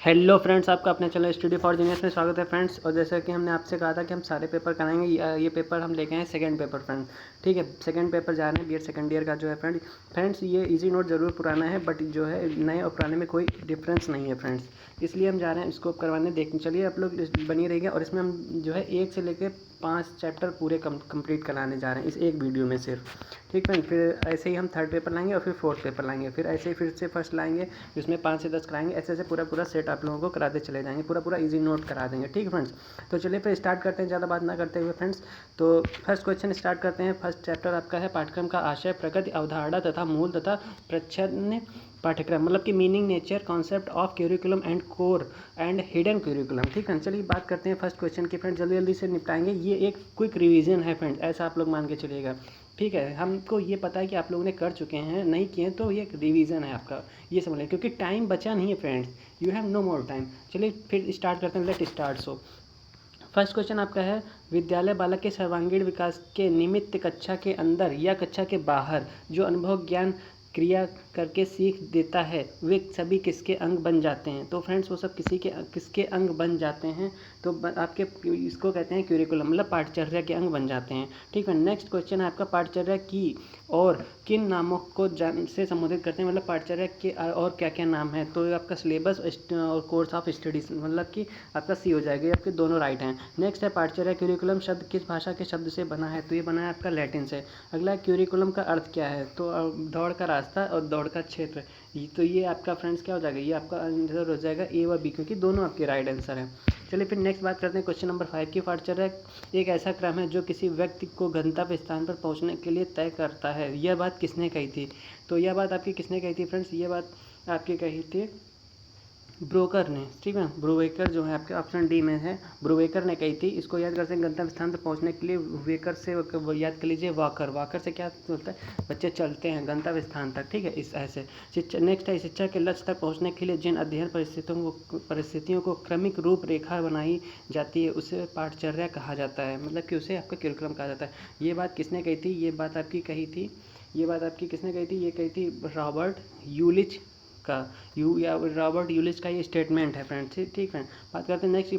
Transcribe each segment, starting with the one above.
Hello friends, आपका अपने channel study for genius में स्वागत है फ्रेंड्स। और जैसा कि हमने आपसे कहा था कि हम सारे पेपर कराएंगे, ये पेपर हम लेके आए सेकंड पेपर फ्रेंड। ठीक है, सेकंड पेपर जा रहे हैं बीएड सेकंड ईयर का जो है फ्रेंड्स ये इजी नोट ज़रूर पुराना है, बट जो है नए और पुराने में कोई डिफरेंस नहीं है फ्रेंड्स। इसलिए हम जा रहे हैं इसको करवाने। देखने चलिए आप लोग बनी रहिए, और इसमें हम जो है 1 से लेकर 5 चैप्टर पूरे कंप्लीट कराने जा रहे हैं इस एक वीडियो में सिर्फ। ठीक है, फिर ऐसे ही हम थर्ड पेपर लाएंगे और फिर फोर्थ पेपर लाएंगे, फिर ऐसे ही फिर से फर्स्ट लाएंगे जिसमें 5 से 10 कराएंगे। ऐसे ऐसे पूरा सेट आप लोगों को कराते चले जाएंगे, पूरा इजी नोट करा देंगे। ठीक है फ्रेंड्स, तो चलिए फिर स्टार्ट करते हैं ज़्यादा बात ना करते हुए फ्रेंड्स। तो फर्स्ट क्वेश्चन स्टार्ट करते हैं। फर्स्ट चैप्टर आपका है पाठ्यक्रम का आशय, प्रकृति, अवधारणा तथा मूल तथा प्रच्छन्न पाठ्यक्रम, मतलब कि meaning, nature, concept of curriculum and core and hidden curriculum. ठीक है, चलिए बात करते हैं फर्स्ट क्वेश्चन की फ्रेंड। जल्दी से निपटाएंगे। ये एक क्विक रिवीजन है फ्रेंड, ऐसा आप लोग मान के चलिएगा। ठीक है, हमको ये पता है कि आप लोगों ने कर चुके हैं, नहीं किए तो ये एक रिवीजन है आपका, ये समझ लें, क्योंकि टाइम बचा नहीं है friends. You have no more time. चलिए फिर स्टार्ट करते हैं, let start. So first question आपका है, विद्यालय बालक के सर्वांगीण विकास के निमित्त कक्षा के अंदर या कक्षा के बाहर जो अनुभव, ज्ञान, क्रिया करके सीख देता है, वे सभी किसके अंग बन जाते हैं? तो फ्रेंड्स वो सब किसके अंग बन जाते हैं? तो आपके इसको कहते हैं क्यूरिकुलम, मतलब पाठचर्या के अंग बन जाते हैं। ठीक है, नेक्स्ट क्वेश्चन है आपका, पाठचर्या की और किन नामों को से संबोधित करते हैं, मतलब पाठचर्या के और क्या क्या नाम है? तो आपका सिलेबस और कोर्स ऑफ स्टडीज, मतलब कि आपका सी हो जाएगा। आपके दोनों राइट हैं। नेक्स्ट है पाठचर्या, क्यूरिकुलम शब्द किस भाषा के शब्द से बना है? तो ये बना है आपका लैटिन से। अगला क्यूरिकुलम का अर्थ क्या है? तो दौड़ का रास्ता और दौड़ का क्षेत्र। तो ये आपका फ्रेंड्स क्या हो जाएगा? ये आपका आंसर हो जाएगा ए व बी, क्योंकि दोनों आपके राइट आंसर हैं। चलिए फिर नेक्स्ट बात करते हैं क्वेश्चन नंबर 5 की। पाठचर्या एक ऐसा क्रम है जो किसी व्यक्ति को गंतव्य स्थान पर पहुंचने के लिए तय करता है। यह बात किसने कही थी? तो यह बात आपकी किसने कही थी फ्रेंड्स? ये बात आपकी कही थी ब्रोकर ने। ठीक है, ब्रूवेकर जो है आपके ऑप्शन डी में है, ब्रूवेकर ने कही थी। इसको याद कर सकते हैं, गंतव्य स्थान तक पहुंचने के लिए वेकर से याद कर लीजिए वॉकर। वॉकर से क्या होता है? बच्चे चलते हैं गंतव्य स्थान तक। ठीक है, इस ऐसे शिक्षा। नेक्स्ट है, शिक्षा के लक्ष्य तक पहुंचने के लिए जिन अध्ययन परिस्थितियों को क्रमिक रूप रेखा बनाई जाती है उसे पाठचर्या कहा जाता है, मतलब कि उसे आपका करिकुलम कहा जाता है। ये बात किसने कही थी? ये बात आपकी कही थी, ये बात आपकी किसने कही थी? ये कही थी रॉबर्ट यूलिच का। रॉबर्ट यूलिच का ये स्टेटमेंट है फ्रेंड्स। ठीक है, बात करते हैं नेक्स्ट,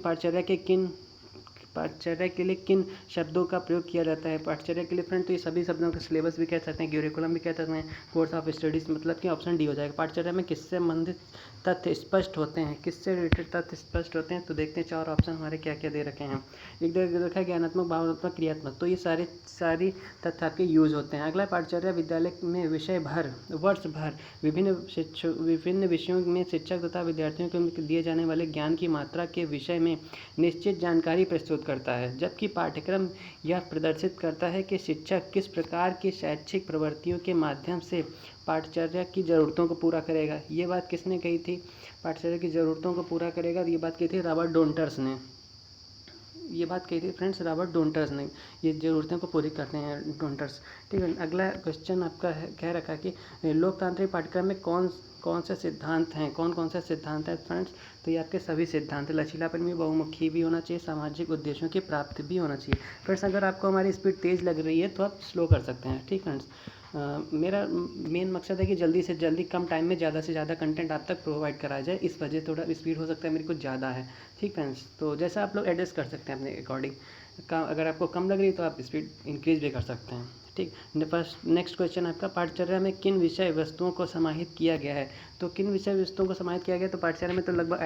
पाठचर्या के लिए किन शब्दों का प्रयोग किया जाता है? पाठचर्या के लिए फ्रेंड तो ये सभी शब्दों का सिलेबस भी कह सकते हैं, क्यूरिकुलम भी कह सकते हैं, कोर्स ऑफ स्टडीज, मतलब कि ऑप्शन डी हो जाएगा। पाठचर्या में किससे संबंधित तथ्य स्पष्ट होते हैं? किससे रिलेटेड तथ्य स्पष्ट होते हैं? तो देखते हैं 4 ऑप्शन हमारे क्या क्या दे रखे हैं। एक देखा है ज्ञानात्मक, भावनात्मक, क्रियात्मक। तो ये सारी तथ्य आपके यूज होते हैं। अगला, पाठचर्या विद्यालय में वर्ष भर विभिन्न विषयों में शिक्षक तथा विद्यार्थियों को दिए जाने वाले ज्ञान की मात्रा के विषय में निश्चित जानकारी प्रस्तुत करता है, जबकि पाठ्यक्रम यह प्रदर्शित करता है कि शिक्षक किस प्रकार की शैक्षिक प्रवृत्तियों के माध्यम से पाठचर्या की ज़रूरतों को पूरा करेगा। ये बात किसने कही थी? पाठचर्या की ज़रूरतों को पूरा करेगा, ये बात कही थी रॉबर्ट डोंटर्स ने। ये बात कही थी फ्रेंड्स रॉबर्ट डोंटर्स ने, ये ज़रूरतों को पूरी करते हैं डोंटर्स। ठीक है, अगला क्वेश्चन आपका है, कह रखा कि लोकतांत्रिक पाठ्यक्रम में कौन से सिद्धांत हैं? कौन से सिद्धांत हैं फ्रेंड्स? तो ये आपके सभी सिद्धांत हैं। लचीलापन भी, बहुमुखी भी होना चाहिए, सामाजिक उद्देश्यों की प्राप्ति भी होना चाहिए। फ्रेंड्स अगर आपको हमारी स्पीड तेज़ लग रही है तो आप स्लो कर सकते हैं। ठीक फ्रेंड्स, मेरा मेन मकसद है कि जल्दी से जल्दी कम टाइम में ज़्यादा से ज़्यादा कंटेंट आप तक प्रोवाइड कराया जाए, इस वजह थोड़ा स्पीड हो सकता है मेरी कुछ ज़्यादा है। ठीक फ्रेंड्स, तो जैसा आप लोग एडजस्ट कर सकते हैं अपने अकॉर्डिंग। अगर आपको कम लग रही है तो आप स्पीड इंक्रीज भी कर सकते हैं। ठीक, फर्स्ट नेक्स्ट क्वेश्चन आपका, पाठचर्या में किन विषय वस्तुओं को समाहित किया गया है? तो किन विषय वस्तुओं को समाहित किया गया? तो पाठचर्या में तो लगभग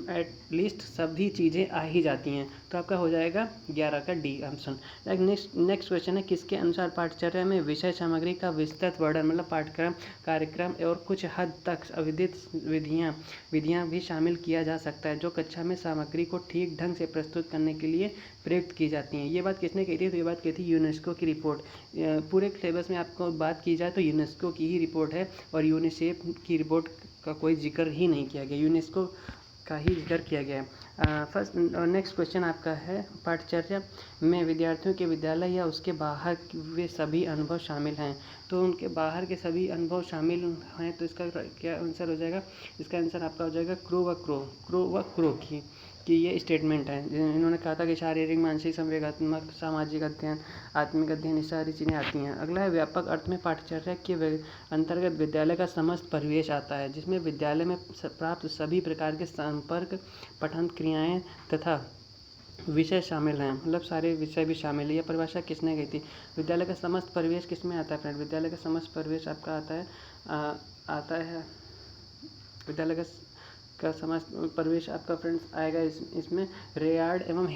एट लीस्ट सभी चीज़ें आ ही जाती हैं, तो आपका हो जाएगा 11 का डी ऑप्शन। नेक्स्ट क्वेश्चन है, किसके अनुसार पाठचर्या में विषय सामग्री का विस्तृत वर्णन, मतलब पाठ्यक्रम, कार्यक्रम और कुछ हद तक अविदित विधियाँ भी शामिल किया जा सकता है, जो कक्षा में सामग्री को ठीक ढंग से प्रस्तुत करने के लिए प्रयुक्त की जाती हैं। ये बात किसने कही थी? तो ये बात कही थी यूनेस्को की रिपोर्ट। पूरे सिलेबस में आपको बात की जाए तो यूनेस्को की ही रिपोर्ट है, और यूनिसेफ की रिपोर्ट का कोई जिक्र ही नहीं किया गया, यूनेस्को का ही जिक्र किया गया है। फर्स्ट नेक्स्ट क्वेश्चन आपका है, पाठचर्या में विद्यार्थियों के विद्यालय या उसके बाहर वे सभी अनुभव शामिल हैं? तो उनके बाहर के सभी अनुभव शामिल हैं, तो इसका क्या आंसर हो जाएगा? इसका आंसर आपका हो जाएगा क्रो व क्रो की। कि ये स्टेटमेंट है। इन्होंने कहा था कि शारीरिक, मानसिक, संवेगात्मक, सामाजिक अध्ययन, आत्मिक अध्ययन, ये सारी चीज़ें आती हैं। अगला है व्यापक अर्थ में पाठचर्या के अंतर्गत विद्यालय का समस्त परिवेश आता है, जिसमें विद्यालय में प्राप्त सभी प्रकार के संपर्क, पठन क्रियाएं तथा विषय शामिल हैं। मतलब सारे विषय भी शामिल है। यह परिभाषा किसने कही थी? विद्यालय का समस्त परिवेश किस में आता है फ्रेंड? विद्यालय का समस्त परिवेश आपका आता है विद्यालय का समस्त परिवेश आपका फ्रेंड्स आएगा इसमें रेयार्ड एवं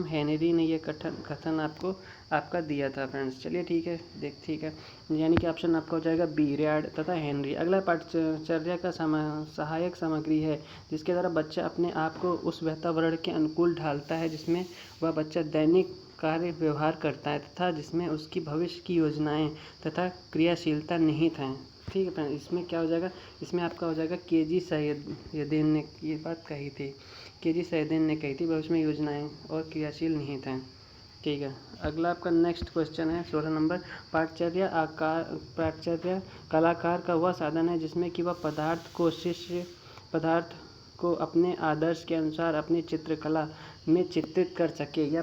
हेनरी ने ये कथन आपको आपका दिया था फ्रेंड्स। चलिए ठीक है, ठीक है, यानी कि ऑप्शन आपका हो जाएगा बी, रेयार्ड तथा हेनरी। अगला पाठचर्या का सहायक सामग्री है जिसके द्वारा बच्चा अपने आप को उस वातावरण के अनुकूल ढालता है जिसमें वह बच्चा दैनिक कार्य व्यवहार करता है तथा जिसमें उसकी भविष्य की योजनाएं तथा क्रियाशीलता निहित हैं। ठीक है फ्रेंड, इसमें क्या हो जाएगा? इसमें आपका हो जाएगा के.जी. सैयदीन ने ये बात कही थी। के.जी. सैयदीन ने कही थी वह उसमें योजनाएं और क्रियाशील निहित हैं। ठीक है, अगला आपका नेक्स्ट क्वेश्चन है 16 नंबर। पाठचर्या कलाकार का वह साधन है जिसमें कि वह पदार्थ को अपने आदर्श के अनुसार अपनी चित्रकला में चित्रित कर सके। यह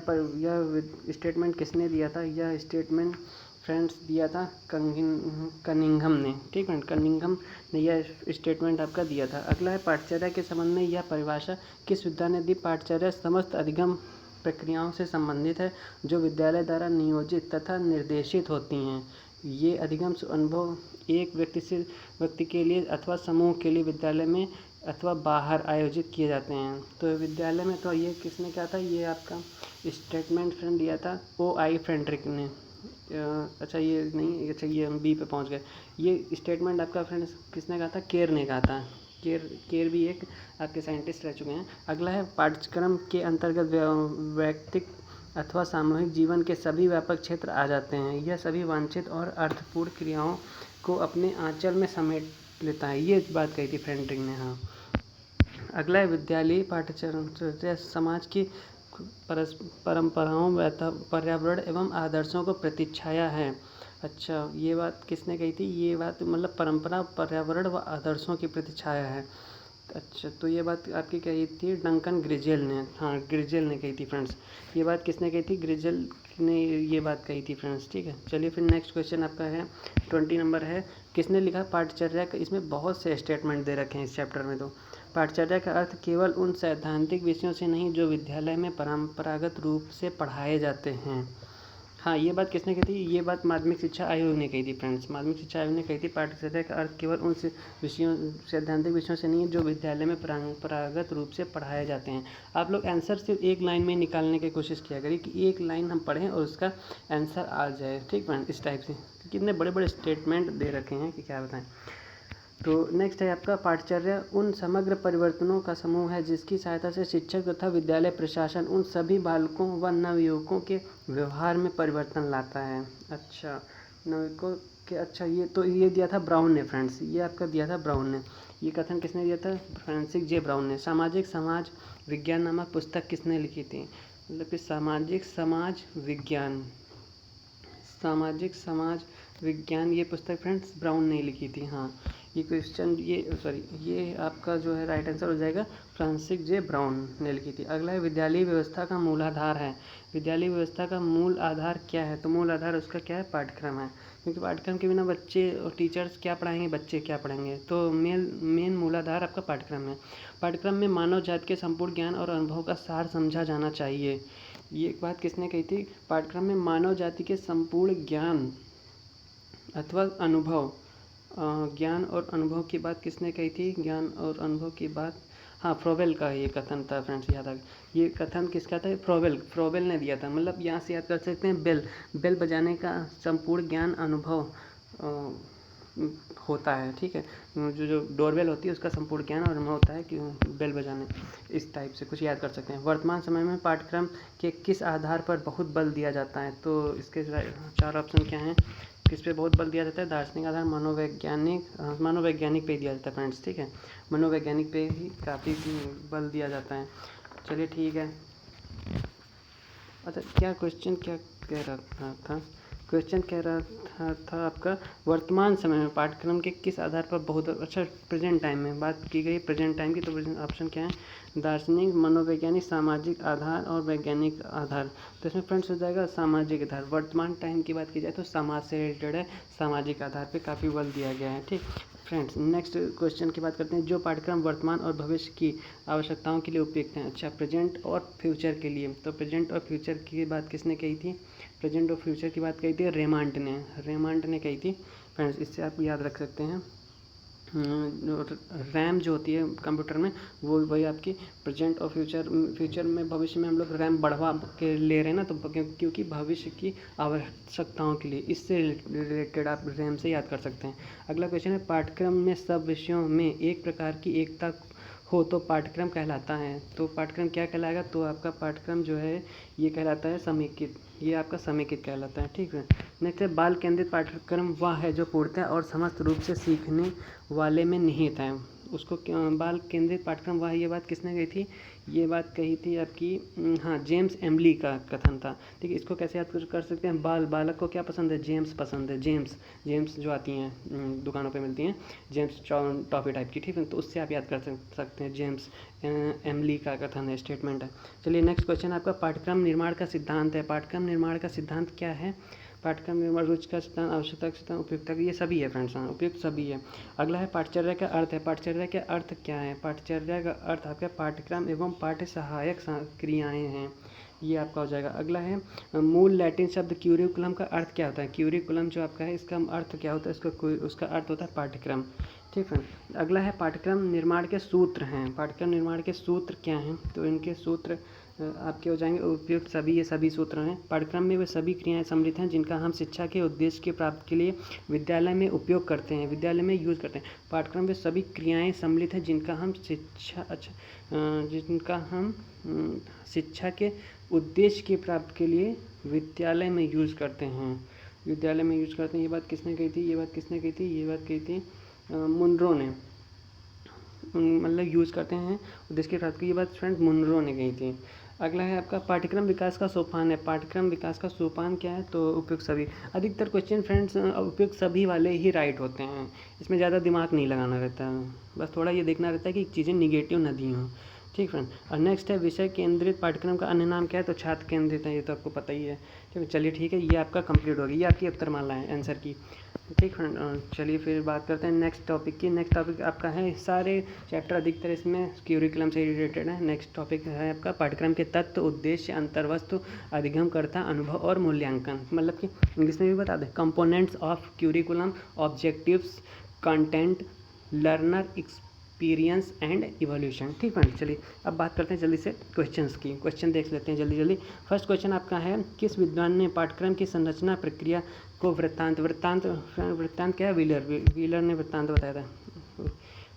स्टेटमेंट किसने दिया था? यह स्टेटमेंट फ्रेंड्स दिया था कनिंघम ने। ठीक है, कनिंघम ने यह स्टेटमेंट आपका दिया था। अगला है पाठचर्या के संबंध में यह परिभाषा किस विद्या ने दी? पाठचर्या समस्त अधिगम प्रक्रियाओं से संबंधित है जो विद्यालय द्वारा नियोजित तथा निर्देशित होती हैं। ये अधिगम अनुभव एक व्यक्ति के लिए अथवा समूह के लिए विद्यालय में अथवा बाहर आयोजित किए जाते हैं। तो विद्यालय में तो ये किसने कहा था? ये आपका स्टेटमेंट फ्रेंड दिया था O.I. फ्रेडरिक ने। अच्छा ये नहीं, अच्छा ये हम बी पे पहुंच गए। ये स्टेटमेंट आपका फ्रेंड्स किसने कहा था? केर ने कहा था। केर भी एक आपके साइंटिस्ट रह चुके हैं। अगला है पाठ्यक्रम के अंतर्गत वैयक्तिक अथवा सामूहिक जीवन के सभी व्यापक क्षेत्र आ जाते हैं। यह सभी वांछित और अर्थपूर्ण क्रियाओं को अपने आंचल में समेट लेता है। ये बात कही थी फ्रेडरिक ने। हाँ, अगला है विद्यालयी पाठ्यचर्या समाज की परंपराओं, पर्यावरण एवं आदर्शों को प्रतिच्छाया है। अच्छा, ये बात किसने कही थी? ये बात मतलब परंपरा, पर्यावरण व आदर्शों की प्रतिच्छाया है। अच्छा, तो ये बात आपकी कही थी डंकन ग्रिजेल ने। हाँ, ग्रिजेल ने कही थी फ्रेंड्स। ये बात किसने कही थी? ग्रिजेल ने ये बात कही थी फ्रेंड्स। ठीक है, चलिए फिर नेक्स्ट क्वेश्चन आपका है 20 नंबर है। किसने लिखा पाठचर्या का? इसमें बहुत से स्टेटमेंट दे रखे हैं इस चैप्टर में। तो पाठचर्या का अर्थ केवल उन सैद्धांतिक विषयों से नहीं जो विद्यालय में परंपरागत रूप से पढ़ाए जाते हैं। हाँ, ये बात किसने कही थी? ये बात माध्यमिक शिक्षा आयोग ने कही थी फ्रेंड्स। माध्यमिक शिक्षा आयोग ने कही थी पाठचर्या का अर्थ केवल उन सैद्धांतिक विषयों से नहीं जो विद्यालय में परंपरागत रूप से पढ़ाए जाते हैं। आप लोग आंसर सिर्फ एक लाइन में निकालने की कोशिश किया करिए कि एक लाइन हम पढ़ें और उसका आंसर आ जाए। ठीक फ्रेंड, इस टाइप से कितने बड़े बड़े स्टेटमेंट दे रखे हैं कि क्या बताएं। तो नेक्स्ट है आपका पाठचर्या उन समग्र परिवर्तनों का समूह है जिसकी सहायता से शिक्षक तथा विद्यालय प्रशासन उन सभी बालकों व नवयुवकों के व्यवहार में परिवर्तन लाता है। अच्छा, नवयुवकों के, अच्छा ये दिया था ब्राउन ने फ्रेंड्स। ये आपका दिया था ब्राउन ने। ये कथन किसने दिया था? फ्रांसिस जे ब्राउन ने। सामाजिक समाज विज्ञान नामक पुस्तक किसने लिखी थी? मतलब कि सामाजिक समाज विज्ञान ये पुस्तक फ्रेंड्स ब्राउन ने लिखी थी। हाँ, ये क्वेश्चन ये आपका जो है राइट आंसर हो जाएगा फ्रांसिस जे ब्राउन ने लिखी थी। अगला है विद्यालय व्यवस्था का मूल आधार है। विद्यालय व्यवस्था का मूल आधार क्या है? तो मूल आधार उसका क्या है? पाठ्यक्रम है। क्योंकि पाठ्यक्रम के बिना बच्चे और टीचर्स क्या पढ़ाएंगे, बच्चे क्या पढ़ेंगे? तो मेन मूल आधार आपका पाठ्यक्रम है। पाठ्यक्रम में मानव जाति के संपूर्ण ज्ञान और अनुभव का सार समझा जाना चाहिए। ये एक बात किसने कही थी? पाठ्यक्रम में मानव जाति के संपूर्ण ज्ञान अथवा अनुभव, ज्ञान और अनुभव की बात किसने कही थी? ज्ञान और अनुभव की बात, हाँ, फ्रोवेल का ये कथन था फ्रेंड्स, याद आ गया। ये कथन किसका था? फ्रोवेल ने दिया था। मतलब यहाँ से याद कर सकते हैं बेल बजाने का संपूर्ण ज्ञान अनुभव होता है। ठीक है, जो डोरबेल होती है उसका संपूर्ण ज्ञान और अनुभव होता है कि बेल बजाने, इस टाइप से कुछ याद कर सकते हैं। वर्तमान समय में पाठ्यक्रम के किस आधार पर बहुत बल दिया जाता है? तो इसके 4 ऑप्शन क्या हैं? किस पे बहुत बल दिया जाता है? दार्शनिक आधार, मनोवैज्ञानिक पे दिया जाता है फ्रेंड्स। ठीक है, मनोवैज्ञानिक पे ही काफ़ी बल दिया जाता है। चलिए ठीक है। अच्छा, क्या क्वेश्चन क्या कह रहा था? क्वेश्चन कह रहा था आपका वर्तमान समय में पाठ्यक्रम के किस आधार पर बहुत अच्छा प्रेजेंट टाइम में बात की गई प्रेजेंट टाइम की, तो ऑप्शन क्या है दार्शनिक, मनोवैज्ञानिक, सामाजिक आधार और वैज्ञानिक आधार। तो इसमें फ्रेंड्स हो जाएगा सामाजिक आधार। वर्तमान टाइम की बात की जाए तो समाज से रिलेटेड है, सामाजिक आधार पे काफ़ी बल दिया गया है। ठीक फ्रेंड्स, नेक्स्ट क्वेश्चन की बात करते हैं। जो पाठ्यक्रम वर्तमान और भविष्य की आवश्यकताओं के लिए उपयुक्त हैं। अच्छा, प्रेजेंट और फ्यूचर के लिए, तो प्रेजेंट और फ्यूचर की बात किसने कही थी? प्रेजेंट और फ्यूचर की बात कही थी रेमांड ने कही थी। फ्रेंड्स, इससे आप याद रख सकते हैं रैम जो होती है कंप्यूटर में, वो वही आपकी प्रेजेंट और फ्यूचर में भविष्य में हम लोग रैम बढ़वा के ले रहे हैं ना, तो क्योंकि भविष्य की आवश्यकताओं के लिए, इससे रिलेटेड आप रैम से याद कर सकते हैं। अगला क्वेश्चन है पाठ्यक्रम में सब विषयों में एक प्रकार की एकता हो तो पाठ्यक्रम कहलाता है। तो पाठ्यक्रम क्या कहलाएगा? तो आपका पाठ्यक्रम जो है ये कहलाता है समेकित, ये आपका समेकित कहलाता है। ठीक है। नेक्स्ट है बाल केंद्रित पाठ्यक्रम वह है जो पूर्णतः और समस्त रूप से सीखने वाले में निहित है। उसको बाल केंद्रित पाठ्यक्रम वह, ये बात किसने कही थी? ये बात कही थी आपकी हाँ जेम्स एमली का कथन था। ठीक है। इसको कैसे याद कर सकते हैं? बालक को क्या पसंद है? जेम्स पसंद है। जेम्स जो आती हैं दुकानों पे मिलती हैं, जेम्स टॉफ़ी टाइप की। ठीक है। तो उससे आप याद कर सकते हैं, जेम्स एमली का कथन है, स्टेटमेंट है। चलिए नेक्स्ट क्वेश्चन आपका पाठ्यक्रम निर्माण का सिद्धांत है। पाठ्यक्रम निर्माण का सिद्धांत क्या है? पाठ्यक्रम निर्माण रुचि का सिद्धांत, आवश्यकता का सिद्धांत, उपयुक्तता, ये सभी है फ्रेंड्स। हाँ, उपयुक्त सभी है। अगला है पाठचर्या का अर्थ है। पाठचर्या का अर्थ क्या है? पाठचर्या का अर्थ आपका पाठ्यक्रम एवं पाठ्य सहायक क्रियाएं हैं, ये आपका हो जाएगा। अगला है मूल लैटिन शब्द क्यूरिकुलम का अर्थ क्या होता है? क्यूरिकुलम जो आपका है इसका अर्थ क्या होता है? उसका अर्थ होता है पाठ्यक्रम। ठीक है। अगला है पाठ्यक्रम निर्माण के सूत्र हैं। पाठ्यक्रम निर्माण के सूत्र क्या हैं? तो इनके सूत्र आपके हो जाएंगे उपयुक्त सभी, ये सभी सूत्र हैं। पाठ्यक्रम में वे सभी क्रियाएं सम्मिलित हैं जिनका हम शिक्षा के उद्देश्य की प्राप्ति के लिए विद्यालय में उपयोग करते हैं, विद्यालय में यूज़ करते हैं। पाठ्यक्रम में सभी क्रियाएं सम्मिलित हैं जिनका हम शिक्षा के उद्देश्य की प्राप्ति के लिए विद्यालय में यूज़ करते हैं, विद्यालय में यूज़ करते हैं। ये बात किसने कही थी? ये बात कही थी मुनरो ने, मतलब यूज़ करते हैं उद्देश्य की प्राप्ति की, ये बात फ्रेंड मुनरो ने कही थी। अगला है आपका पाठ्यक्रम विकास का सोपान है। पाठ्यक्रम विकास का सोपान क्या है? तो उपयुक्त सभी। अधिकतर क्वेश्चन फ्रेंड्स उपयुक्त सभी वाले ही राइट होते हैं, इसमें ज़्यादा दिमाग नहीं लगाना रहता है, बस थोड़ा ये देखना रहता है कि चीज़ें निगेटिव न दी हों। ठीक फ्रेंड। और नेक्स्ट है विषय केंद्रित पाठ्यक्रम का अन्य नाम क्या है? तो छात्र केंद्रित है, ये तो आपको पता ही है। ठीक है। चलिए ठीक है, ये आपका कंप्लीट हो गया, ये आपकी उत्तरमाला है आंसर की। ठीक फ्रेंड। चलिए फिर बात करते हैं नेक्स्ट टॉपिक की। नेक्स्ट टॉपिक आपका है, सारे चैप्टर अधिकतर इसमें क्यूरिकुलम से रिलेटेड है। नेक्स्ट टॉपिक है आपका पाठ्यक्रम के तत्व, उद्देश्य, अंतर्वस्तु, अधिगमकर्ता, अनुभव और मूल्यांकन। मतलब कि इंग्लिश में भी बता दें, components of curriculum, objectives, content, learner experience and evolution. ठीक है। चलिए अब बात करते हैं जल्दी से क्वेश्चंस की। क्वेश्चन देख लेते हैं जल्दी। फर्स्ट क्वेश्चन आपका है, किस विद्वान ने पाठ्यक्रम की संरचना प्रक्रिया को वृत्तांत क्या है? व्हीलर ने वृत्तांत बताया था।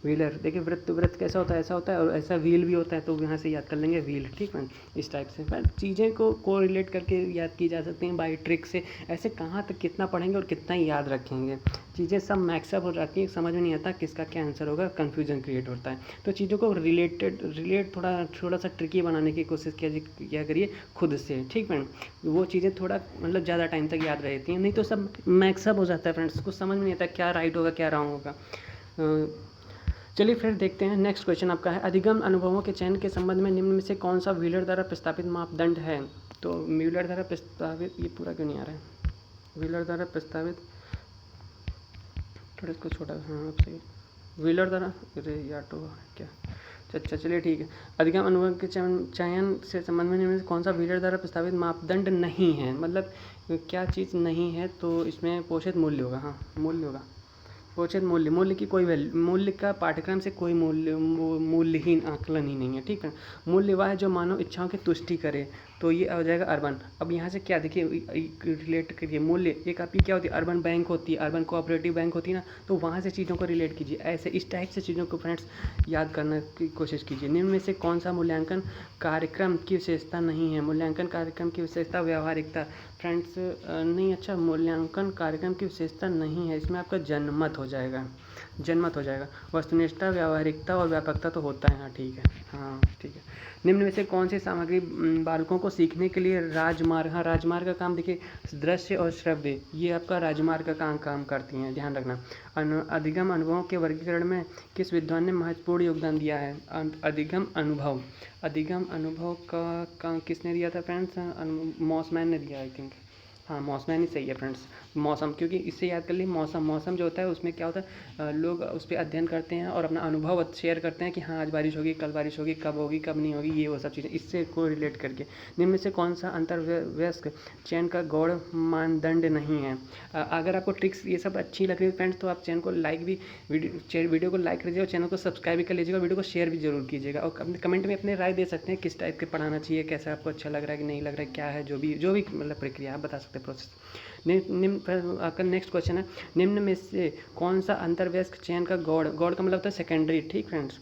व्हीलर, देखिए वृत्त कैसा होता है? ऐसा होता है, और ऐसा व्हील भी होता है, तो यहाँ से याद कर लेंगे व्हील। ठीक है। इस टाइप से चीज़ें को रिलेट करके याद की जा सकती हैं बाई ट्रिक से। ऐसे कहाँ तक कितना पढ़ेंगे और कितना ही याद रखेंगे, चीज़ें सब मैक्सअप हो जाती हैं, समझ में नहीं आता किसका क्या आंसर होगा, कन्फ्यूजन क्रिएट होता है। तो चीज़ों को रिलेट थोड़ा सा ट्रिकी बनाने की कोशिश किया करिए खुद से। ठीक है। वो चीज़ें थोड़ा मतलब ज़्यादा टाइम तक याद रहती हैं, नहीं तो सब मैक्सअप हो जाता है फ्रेंड्स, कुछ समझ में नहीं आता क्या राइट होगा क्या रॉन्ग होगा। चलिए फिर देखते हैं नेक्स्ट क्वेश्चन आपका है, अधिगम अनुभवों के चयन के संबंध में निम्न में से कौन सा व्हीलर द्वारा प्रस्तावित मापदंड है? तो व्हीलर द्वारा प्रस्तावित, ये पूरा क्यों नहीं आ रहा है? व्हीलर द्वारा प्रस्तावित, थोड़ा इसको छोटा, हाँ आप सही, व्हीलर द्वारा, अरे यार तो क्या, अच्छा चलिए ठीक है। अधिगम अनुभव के चयन से संबंध में निम्न में से कौन सा व्हीलर द्वारा प्रस्तावित मापदंड नहीं है? मतलब क्या चीज़ नहीं है? तो इसमें पोषित मूल्य होगा। हाँ, मूल्य होगा, पोषित मूल्य की कोई मूल्य का पाठ्यक्रम से कोई मूल्यहीन आकलन ही नहीं है। ठीक है। मूल्य वह है जो मानव इच्छाओं की तुष्टि करे, तो ये हो जाएगा अर्बन। अब यहाँ से क्या देखिए रिलेट करिए, मूल्य एक आपकी क्या होती है? अर्बन बैंक होती है, अर्बन कोऑपरेटिव बैंक होती है ना, तो वहाँ से चीज़ों को रिलेट कीजिए। ऐसे इस टाइप से चीज़ों को फ्रेंड्स याद करने की कोशिश कीजिए। निम्न में से कौन सा मूल्यांकन कार्यक्रम की विशेषता नहीं है? मूल्यांकन कार्यक्रम की विशेषता व्यावहारिकता। फ्रेंड्स नहीं, अच्छा मूल्यांकन कार्यक्रम की विशेषता नहीं है, इसमें आपका जनमत हो जाएगा। जनमत हो जाएगा। वस्तुनिष्ठता, व्यावहारिकता और व्यापकता तो होता है, हाँ ठीक है, हाँ ठीक है। निम्न में से कौन सी सामग्री बालकों को सीखने के लिए राजमार्ग, हाँ राजमार्ग का काम देखिए, दृश्य और श्रव्य ये आपका राजमार्ग का काम करती हैं, ध्यान रखना। अधिगम अनुभवों के वर्गीकरण में किस विद्वान ने महत्वपूर्ण योगदान दिया है? अधिगम अनुभव का किसने दिया था फ्रेंड्स? मॉसमैन ने दिया, आई थिंक, हाँ मॉसमैन ही सही है फ्रेंड्स। मौसम, क्योंकि इससे याद कर ली, मौसम जो होता है उसमें क्या होता है, लोग उस पर अध्ययन करते हैं और अपना अनुभव शेयर करते हैं कि हाँ आज बारिश होगी, कल बारिश होगी, कब होगी, कब नहीं होगी, ये वो सब चीज़ें इससे को रिलेट करके। निम्न में से कौन सा अंतर्वयस्क चयन का गौड़ मानदंड नहीं है? अगर आपको ट्रिक्स ये सब अच्छी लग रही है फ्रेंड्स तो आप चैनल को लाइक भी, वीडियो को लाइक कीजिएगा और चैनल को सब्सक्राइब भी कर लीजिएगा, वीडियो को शेयर भी जरूर कीजिएगा और कमेंट में अपने राय दे सकते हैं किस टाइप के पढ़ाना चाहिए, कैसा आपको अच्छा लग रहा है कि नहीं लग रहा है, क्या है जो भी मतलब प्रक्रिया आप बता सकते हैं, प्रोसेस। निम्न आपका नेक्स्ट क्वेश्चन है, निम्न में से कौन सा अंतर्वयस्क चयन का गौड़ का मतलब होता है सेकेंडरी, ठीक फ्रेंड्स,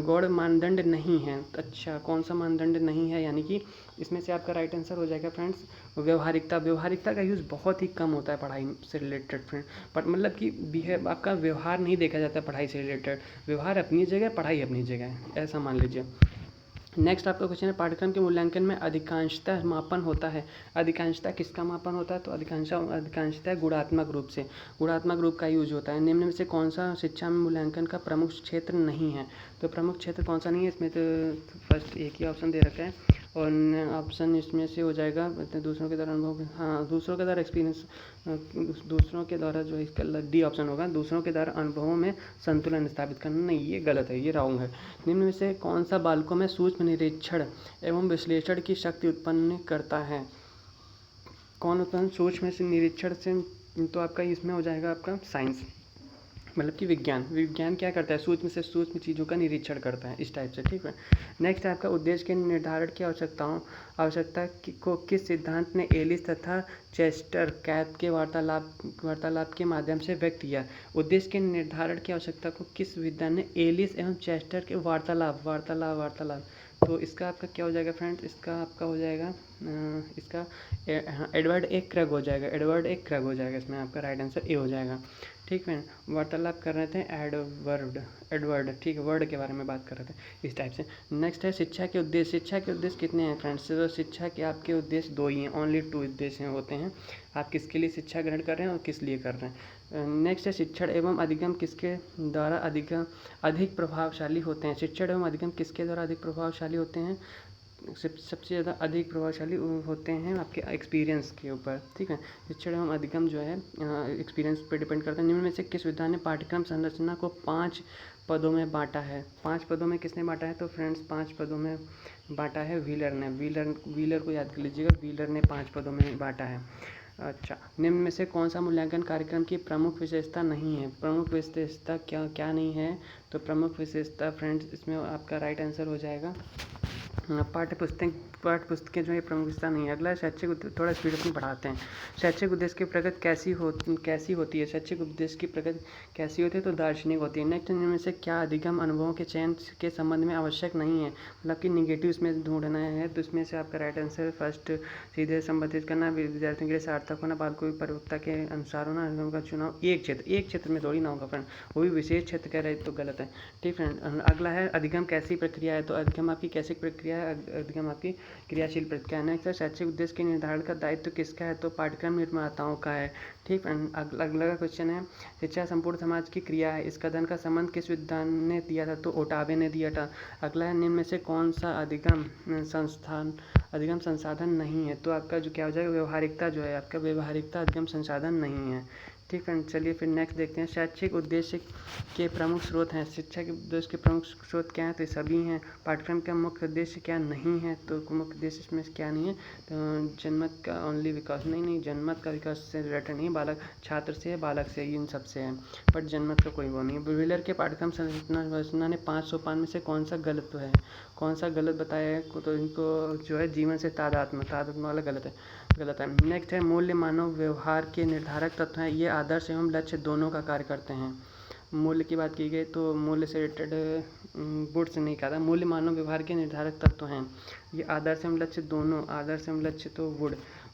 गौड़ मानदंड नहीं है? अच्छा, कौन सा मानदंड नहीं है, यानी कि इसमें से आपका राइट आंसर हो जाएगा फ्रेंड्स व्यवहारिकता का यूज़ बहुत ही कम होता है पढ़ाई से रिलेटेड फ्रेंड, बट मतलब कि आपका व्यवहार नहीं देखा जाता है पढ़ाई से रिलेटेड, व्यवहार अपनी जगह, पढ़ाई अपनी जगह है, ऐसा मान लीजिए। नेक्स्ट आपका क्वेश्चन है, पाठ्यक्रम के मूल्यांकन में अधिकांशतः मापन होता है, अधिकांशतः किसका मापन होता है? तो अधिकांशतः गुणात्मक रूप का यूज होता है। निम्न में से कौन सा शिक्षा में मूल्यांकन का प्रमुख क्षेत्र नहीं है? तो प्रमुख क्षेत्र कौन सा नहीं है इसमें? तो फर्स्ट एक ही ऑप्शन दे रखा है और ऑप्शन इसमें से हो जाएगा दूसरों के द्वारा अनुभव, हाँ दूसरों के द्वारा एक्सपीरियंस, दूसरों के द्वारा जो इसका डी ऑप्शन होगा, दूसरों के द्वारा अनुभवों में संतुलन स्थापित करना, नहीं ये गलत है, ये रॉन्ग है। निम्न में से कौन सा बालकों में सूक्ष्म निरीक्षण एवं विश्लेषण की शक्ति उत्पन्न करता है? कौन उत्पन्न सूक्ष्म से निरीक्षण से? तो आपका इसमें हो जाएगा आपका साइंस, मतलब कि विज्ञान क्या करता है, सूक्ष्म से सूक्ष्म चीज़ों का निरीक्षण करता है, इस टाइप से, ठीक है। नेक्स्ट है आपका, उद्देश्य के निर्धारण की आवश्यकता को किस सिद्धांत ने एलिस तथा चेस्टर कैथ के वार्तालाप के माध्यम से व्यक्त किया? उद्देश्य के निर्धारण की आवश्यकता को किस विद्वान ने एलिस एवं चेस्टर के वार्तालाप, तो इसका आपका क्या हो जाएगा फ्रेंड्स? इसका आपका हो जाएगा इसका एडवर्ड ए क्रग हो जाएगा, इसमें आपका राइट आंसर ए हो जाएगा, ठीक है। वार्तालाप कर रहे थे एडवर्ड, ठीक है, वर्ड के बारे में बात कर रहे थे, इस टाइप से। नेक्स्ट है शिक्षा के उद्देश्य कितने हैं फ्रेंड्स? तो शिक्षा के आपके उद्देश्य 2 ही हैं, ओनली 2 उद्देश्य होते हैं, आप किसके लिए शिक्षा ग्रहण कर रहे हैं और किस लिए कर रहे हैं। नेक्स्ट है शिक्षण एवं अधिगम किसके द्वारा अधिक प्रभावशाली होते हैं? शिक्षण एवं अधिगम किसके द्वारा अधिक प्रभावशाली होते हैं? सबसे ज़्यादा अधिक प्रभावशाली होते हैं आपके एक्सपीरियंस के ऊपर, ठीक है। शिक्षण एवं अधिगम जो है एक्सपीरियंस पे डिपेंड करता है। निम्न में से किस विद्वान ने पाठ्यक्रम संरचना को 5 पदों में बांटा है? 5 पदों में किसने बांटा है? तो फ्रेंड्स 5 पदों में बांटा है व्हीलर ने, व्हीलर को याद कर लीजिएगा, व्हीलर ने 5 पदों में बांटा है। अच्छा, निम्न में से कौन सा मूल्यांकन कार्यक्रम की प्रमुख विशेषता नहीं है? प्रमुख विशेषता क्या नहीं है? तो प्रमुख विशेषता फ्रेंड्स इसमें आपका राइट आंसर हो जाएगा पाठ्यपुस्तकें जो है प्रमुख विशेषता नहीं है। अगला शैक्षिक, थोड़ा स्पीड में पढ़ाते हैं। शैक्षिक उद्देश्य की प्रगति कैसी होती है? शैक्षिक उद्देश्य की प्रगति कैसी होती है? तो दार्शनिक होती है। नेक्स्ट, इनमें से क्या अधिगम अनुभवों के चयन के संबंध में आवश्यक नहीं है, मतलब कि निगेटिव इसमें ढूंढना है, तो इसमें से आपका राइट आंसर फर्स्ट, सीधे संबंधित करना, विद्यार्थियों के लिए सार्थक होना, बालकों की परिपक्वता के अनुसार होना, अनुभव का चुनाव एक क्षेत्र में थोड़ी ना होगा फ्रेंड, वो भी विशेष क्षेत्र कह रहे तो गलत है, ठीक फ्रेंड। अगला है अधिगम कैसी प्रक्रिया है? तो अधिगम आपकी कैसी प्रक्रिया है? अधिगम आपकी क्रियाशील प्रक्रिया है। नेक्स्ट है शैक्षिक उद्देश्य के निर्धारण का दायित्व किसका है? तो पाठ्यक्रम निर्माताओं का है, ठीक। अगला क्वेश्चन है, शिक्षा संपूर्ण समाज की क्रिया है, इस कथन का संबंध किस विद्वान ने दिया था? तो ओटावे ने दिया था। अगला है, निम्न में से कौन सा अधिगम संसाधन नहीं है? तो आपका जो क्या हो जाएगा, व्यवहारिकता जो है आपका, व्यवहारिकता अधिगम संसाधन नहीं है, ठीक फ्रेंड। चलिए फिर नेक्स्ट देखते हैं, शैक्षिक उद्देश्य के प्रमुख स्रोत हैं। शिक्षा के उद्देश्य के प्रमुख स्रोत क्या हैं? तो सभी हैं। पाठ्यक्रम का मुख्य उद्देश्य क्या नहीं है? तो मुख्य उद्देश्य इसमें क्या नहीं है? तो जनमत का ओनली विकास, नहीं, जनमत का विकास से रिलेटेड नहीं, बालक छात्र से, बालक से, इन सब से है, बट जनमत का कोई वो नहीं है। व्हीलर के पाठ्यक्रम संरचना ने 5 सोपान में से कौन सा गलत है? कौन सा गलत बताया है? तो इनको जो है जीवन से तादात्म्य वाला गलत है। नेक्स्ट है, मूल्य मानव व्यवहार के निर्धारक तत्व हैं, ये आदर्श एवं लक्ष्य दोनों का कार्य करते हैं। मूल्य की बात की गई तो मूल्य से रिलेटेड बुड से नहीं कहा था, मूल्य मानव व्यवहार के निर्धारक तत्व हैं, ये आदर्श एवं लक्ष्य दोनों, आदर्श एवं लक्ष्य तो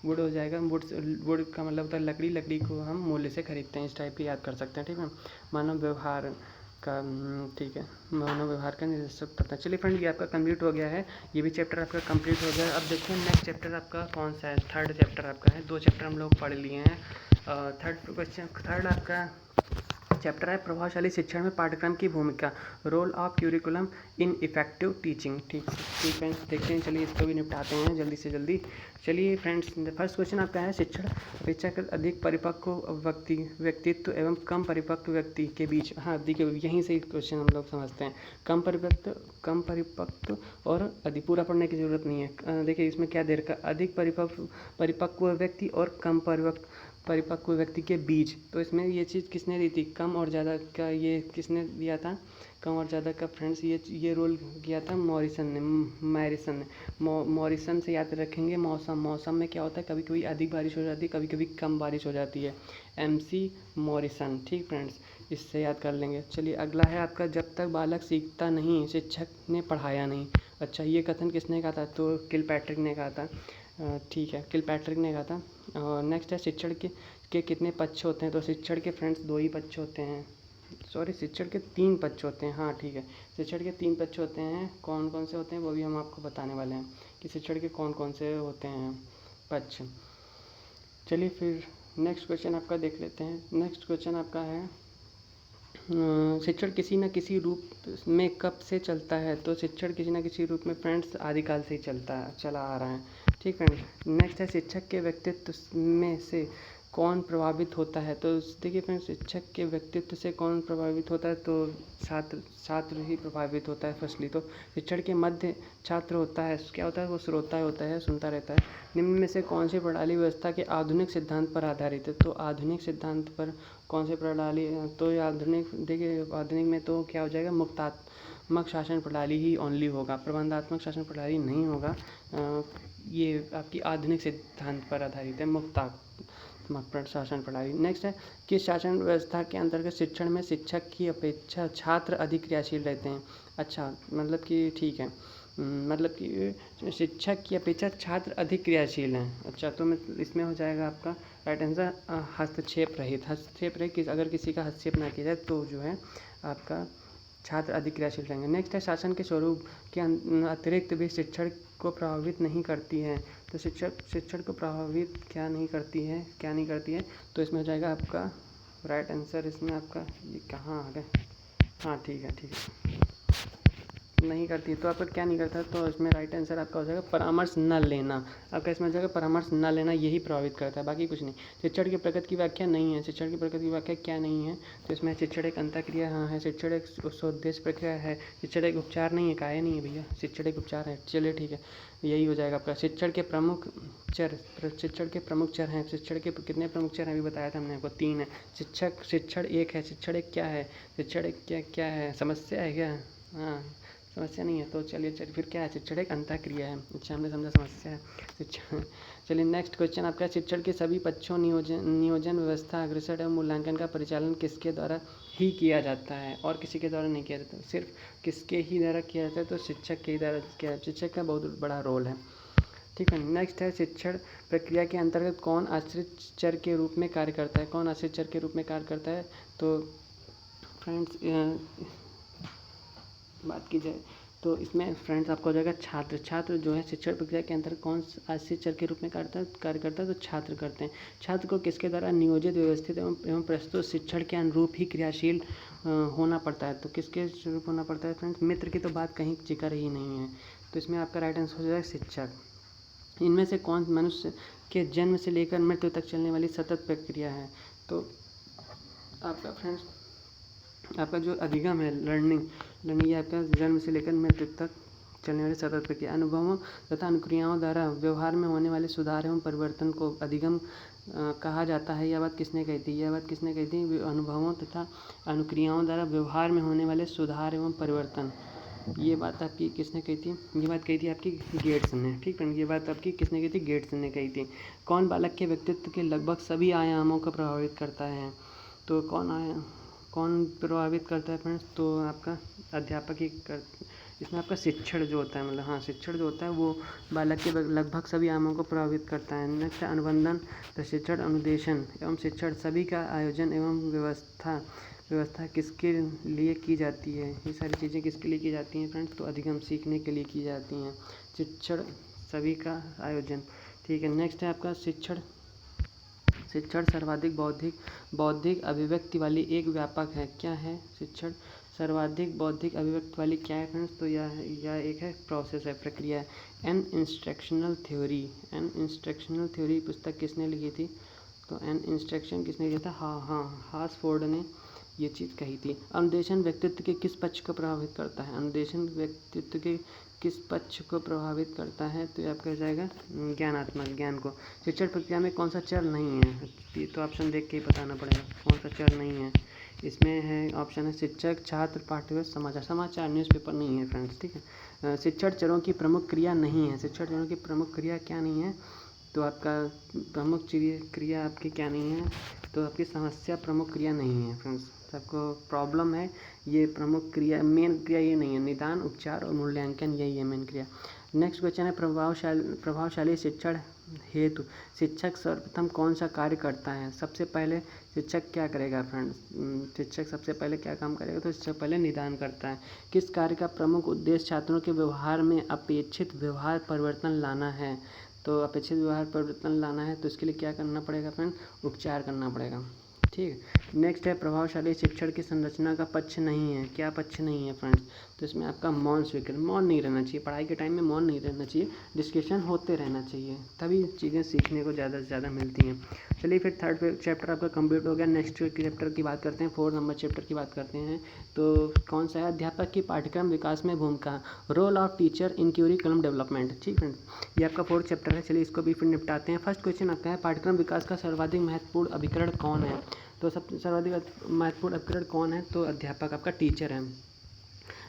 वुड हो जाएगा, वुड का मतलब होता है लकड़ी, लकड़ी को हम मूल्य से खरीदते हैं, इस टाइप की याद कर सकते हैं। ठीक है, मानव व्यवहार का, ठीक है, मानव व्यवहार का निर्देशक पता। चलिए फ्रेंड, ये आपका कंप्लीट हो गया है, ये भी चैप्टर आपका कंप्लीट हो गया है। अब देखिए नेक्स्ट चैप्टर आपका कौन सा है। थर्ड चैप्टर आपका है, 2 चैप्टर हम लोग पढ़ लिए हैं। थर्ड आपका चैप्टर है प्रभावशाली शिक्षण में पाठ्यक्रम की भूमिका, role of curriculum in effective teaching. ठीक फ्रेंड्स, देखते हैं, चलिए इसको भी निपटाते हैं जल्दी से जल्दी। चलिए फ्रेंड्स, फर्स्ट क्वेश्चन आपका है, शिक्षण अपेक्षाकृत अधिक परिपक्व व्यक्तित्व एवं कम परिपक्व व्यक्ति के बीच। हाँ देखिए, यहीं से क्वेश्चन हम लोग समझते हैं। कम परिपक्व और अधिक, पूरा पढ़ने की जरूरत नहीं है। देखिए इसमें क्या दे रखा, अधिक परिपक्व व्यक्ति और कम परिपक्व व्यक्ति के बीच। तो इसमें ये चीज़ किसने दी थी, कम और ज़्यादा का, ये किसने दिया था, कम और ज़्यादा का फ्रेंड्स, ये रोल किया था मॉरिसन ने। मॉरिसन से याद रखेंगे। मौसम में क्या होता है, कभी कभी अधिक बारिश हो जाती है, कभी कभी कम बारिश हो जाती है। MC Morrison. ठीक फ्रेंड्स, इससे याद कर लेंगे। चलिए अगला है आपका, जब तक बालक सीखता नहीं शिक्षक ने पढ़ाया नहीं। अच्छा, ये कथन किसने कहा था, तो किलपैट्रिक ने कहा था। ठीक है, किलपैट्रिक ने कहा था। नेक्स्ट है, शिक्षण के कितने पक्ष होते हैं, तो शिक्षण के फ्रेंड्स 2 ही पक्ष होते हैं। सॉरी, शिक्षण के 3 पक्ष होते हैं। हाँ ठीक है, शिक्षण के 3 पक्ष होते हैं। कौन कौन से होते हैं वो भी हम आपको बताने वाले हैं कि शिक्षण के कौन कौन से होते हैं पक्ष। चलिए फिर नेक्स्ट क्वेश्चन आपका देख लेते हैं। नेक्स्ट क्वेश्चन आपका है, शिक्षण किसी न किसी रूप में कब से चलता है, तो शिक्षण किसी न किसी रूप में फ्रेंड्स आदिकाल से ही चला आ रहा है। ठीक फ्रेंड्स, नेक्स्ट है, शिक्षक के व्यक्तित्व में से कौन प्रभावित होता है, तो देखिए फ्रेंड्स, शिक्षक के व्यक्तित्व से कौन प्रभावित होता है, तो छात्र ही प्रभावित होता है। फर्स्टली तो शिक्षण के मध्य छात्र होता है, क्या होता है, वो श्रोता होता है, सुनता रहता है। निम्न में से कौन सी प्रणाली व्यवस्था के आधुनिक सिद्धांत पर आधारित है, तो आधुनिक सिद्धांत पर कौन सी प्रणाली, तो आधुनिक, देखिए आधुनिक में तो क्या हो जाएगा, मुक्तात्मक शासन प्रणाली ही ओनली होगा, प्रबंधात्मक शासन प्रणाली नहीं होगा। ये आपकी आधुनिक सिद्धांत पर आधारित है, मुक्तात्मक शासन प्रणाली। नेक्स्ट है, किस शासन व्यवस्था के अंतर्गत शिक्षण में शिक्षक की अपेक्षा छात्र अधिक क्रियाशील रहते हैं। अच्छा, मतलब कि ठीक है, मतलब कि शिक्षक की अपेक्षा छात्र अधिक क्रियाशील हैं। अच्छा, तो इसमें हो जाएगा आपका राइट आंसर हस्तक्षेप रहित कि अगर किसी का हस्तक्षेप ना किया जाए तो जो है आपका छात्र अधिक क्रियाशील रहेंगे। नेक्स्ट है, शासन के स्वरूप के अतिरिक्त भी शिक्षण को प्रभावित नहीं करती है, तो शिक्षण को प्रभावित क्या नहीं करती है, तो इसमें हो जाएगा आपका राइट आंसर। इसमें आपका ये कहाँ आ गए, हाँ ठीक है, नहीं करती है, तो आपका क्या नहीं करता, तो इसमें राइट आंसर आपका हो जाएगा परामर्श न लेना। आपका इसमें हो जाएगा परामर्श न लेना, यही प्रभावित करता है, बाकी कुछ नहीं। शिक्षण की प्रगति की व्याख्या नहीं है, शिक्षण की प्रगति की व्याख्या क्या नहीं है, तो इसमें शिक्षण एक अंतःक्रिया हाँ है, शिक्षण एक स्वोद्देश्य प्रक्रिया है, शिक्षण एक उपचार नहीं है, काहे नहीं है भैया, शिक्षण एक उपचार है। चलिए ठीक है, यही हो जाएगा आपका। शिक्षण के प्रमुख चर हैं, शिक्षण के कितने प्रमुख चर हैं अभी बताया था हमने आपको, 3 है। शिक्षण एक है, शिक्षण एक क्या है, शिक्षण एक क्या है, समस्या है क्या, हाँ समस्या नहीं है, तो चलिए फिर क्या है, शिक्षण एक अंतःक्रिया है। अच्छा, हमने समझा समस्या है शिक्षण। चलिए नेक्स्ट क्वेश्चन आपका, शिक्षण के सभी पक्षों नियोजन व्यवस्था अग्रसर एवं मूल्यांकन का परिचालन किसके द्वारा ही किया जाता है, और किसी के द्वारा नहीं किया जाता, सिर्फ किसके ही द्वारा किया जाता है, तो शिक्षक के ही द्वारा किया जाता है। शिक्षक का बहुत बड़ा रोल है। ठीक है, नेक्स्ट है, शिक्षण प्रक्रिया के अंतर्गत कौन आश्रित चर के रूप में कार्य करता है, कौन आश्रित चर के रूप में कार्य करता है, तो फ्रेंड्स बात की जाए तो इसमें फ्रेंड्स आपको हो जाएगा छात्र जो है शिक्षण प्रक्रिया के अंतर्गत कौन आश्रित चर के रूप में कार्य करता है, तो छात्र करते हैं। छात्र को किसके द्वारा नियोजित, व्यवस्थित एवं प्रस्तुत शिक्षण के अनुरूप ही क्रियाशील होना पड़ता है, तो किसके स्वरूप होना पड़ता है फ्रेंड्स, मित्र की तो बात कहीं जिक्र ही नहीं है, तो इसमें आपका राइट आंसर हो जाएगा शिक्षक। इनमें से कौन मनुष्य के जन्म से लेकर मृत्यु तक चलने वाली सतत प्रक्रिया है, तो आपका फ्रेंड्स आपका जो अधिगम है, लर्निंग ये आपका जन्म से लेकर मृत्यु तक चलने वाली सतत प्रक्रिया। अनुभवों तथा अनुक्रियाओं द्वारा व्यवहार में होने वाले सुधार एवं परिवर्तन को अधिगम कहा जाता है। यह बात किसने कही थी, अनुभवों तथा अनुक्रियाओं द्वारा व्यवहार में होने वाले सुधार एवं परिवर्तन, ये बात आपकी किसने कही थी, ये बात कही थी आपकी गेट्स ने। ठीक है, ये बात आपकी किसने कही थी, गेट्स ने कही थी। कौन बालक के व्यक्तित्व के लगभग सभी आयामों को प्रभावित करता है, तो कौन प्रभावित करता है फ्रेंड्स, तो आपका अध्यापक ही इसमें आपका शिक्षण जो होता है, मतलब हाँ शिक्षण जो होता है वो बालक के लगभग सभी आयामों को प्रभावित करता है। नेक्स्ट है अनुबंधन, प्रशिक्षण, अनुदेशन एवं शिक्षण सभी का आयोजन एवं व्यवस्था किसके लिए की जाती है। ये सारी चीज़ें किसके लिए की जाती हैं फ्रेंड्स, तो अधिगम सीखने के लिए की जाती हैं। शिक्षण सभी का आयोजन, ठीक है। नेक्स्ट है आपका शिक्षण सर्वाधिक बौद्धिक अभिव्यक्ति वाली एक व्यापक है। क्या है शिक्षण सर्वाधिक बौद्धिक अभिव्यक्ति वाली, क्या है फ्रेंड्स, तो यह एक है प्रोसेस है, प्रक्रिया है। एन इंस्ट्रक्शनल थ्योरी पुस्तक किसने लिखी थी, तो एन इंस्ट्रक्शन किसने लिखा था, हार्सफोर्ड ने ये चीज़ कही थी। अनुदेशन व्यक्तित्व के किस पक्ष को प्रभावित करता है, अनुदेशन व्यक्तित्व के किस पक्ष को प्रभावित करता है, तो ये आपका हो जाएगा ज्ञान को। शिक्षण प्रक्रिया में कौन सा चर नहीं है, ये तो ऑप्शन देख के ही बताना पड़ेगा कौन सा चर नहीं है। इसमें है ऑप्शन है शिक्षक, छात्र, पाठ्यक्रम, समाचार न्यूज़पेपर नहीं है फ्रेंड्स, ठीक है। शिक्षण चरों की प्रमुख क्रिया नहीं है, शिक्षण चरों की प्रमुख क्रिया क्या नहीं है, तो आपका प्रमुख क्रिया आपकी क्या नहीं है, तो आपकी समस्या प्रमुख क्रिया नहीं है फ्रेंड्स। आपको प्रॉब्लम है, ये प्रमुख क्रिया मेन क्रिया ये नहीं है, निदान, उपचार और मूल्यांकन यही है मेन क्रिया। नेक्स्ट क्वेश्चन है प्रभावशाली शिक्षण हेतु शिक्षक सर्वप्रथम कौन सा कार्य करता है। सबसे पहले शिक्षक क्या करेगा फ्रेंड्स, शिक्षक सबसे पहले क्या काम करेगा, तो शिक्षक पहले निदान करता है। किस कार्य का प्रमुख उद्देश्य छात्रों के व्यवहार में अपेक्षित व्यवहार परिवर्तन लाना है, तो अपेक्षित व्यवहार परिवर्तन लाना है, तो इसके लिए क्या करना पड़ेगा फ्रेंड, उपचार करना पड़ेगा, ठीक है। नेक्स्ट है प्रभावशाली शिक्षण की संरचना का पक्ष नहीं है। क्या पक्ष नहीं है फ्रेंड्स, तो इसमें आपका मौन स्वीकृति, मौन नहीं रहना चाहिए, पढ़ाई के टाइम में मौन नहीं रहना चाहिए, डिस्कशन होते रहना चाहिए, तभी चीज़ें सीखने को ज़्यादा से ज़्यादा मिलती हैं। चलिए फिर थर्ड चैप्टर आपका कंप्लीट हो गया। नेक्स्ट चैप्टर की बात करते हैं, 4 नंबर चैप्टर की बात करते हैं। तो कौन सा है, अध्यापक की पाठ्यक्रम विकास में भूमिका, role of teacher in curriculum development, ठीक फ्रेंड्स, ये आपका 4th चैप्टर है। चलिए इसको भी फिर निपटाते हैं। फर्स्ट क्वेश्चन आपका है पाठ्यक्रम विकास का सर्वाधिक महत्वपूर्ण अभिकरण कौन है, तो सबसे सर्वाधिक महत्वपूर्ण अभिकरण कौन है, तो अध्यापक आपका टीचर है।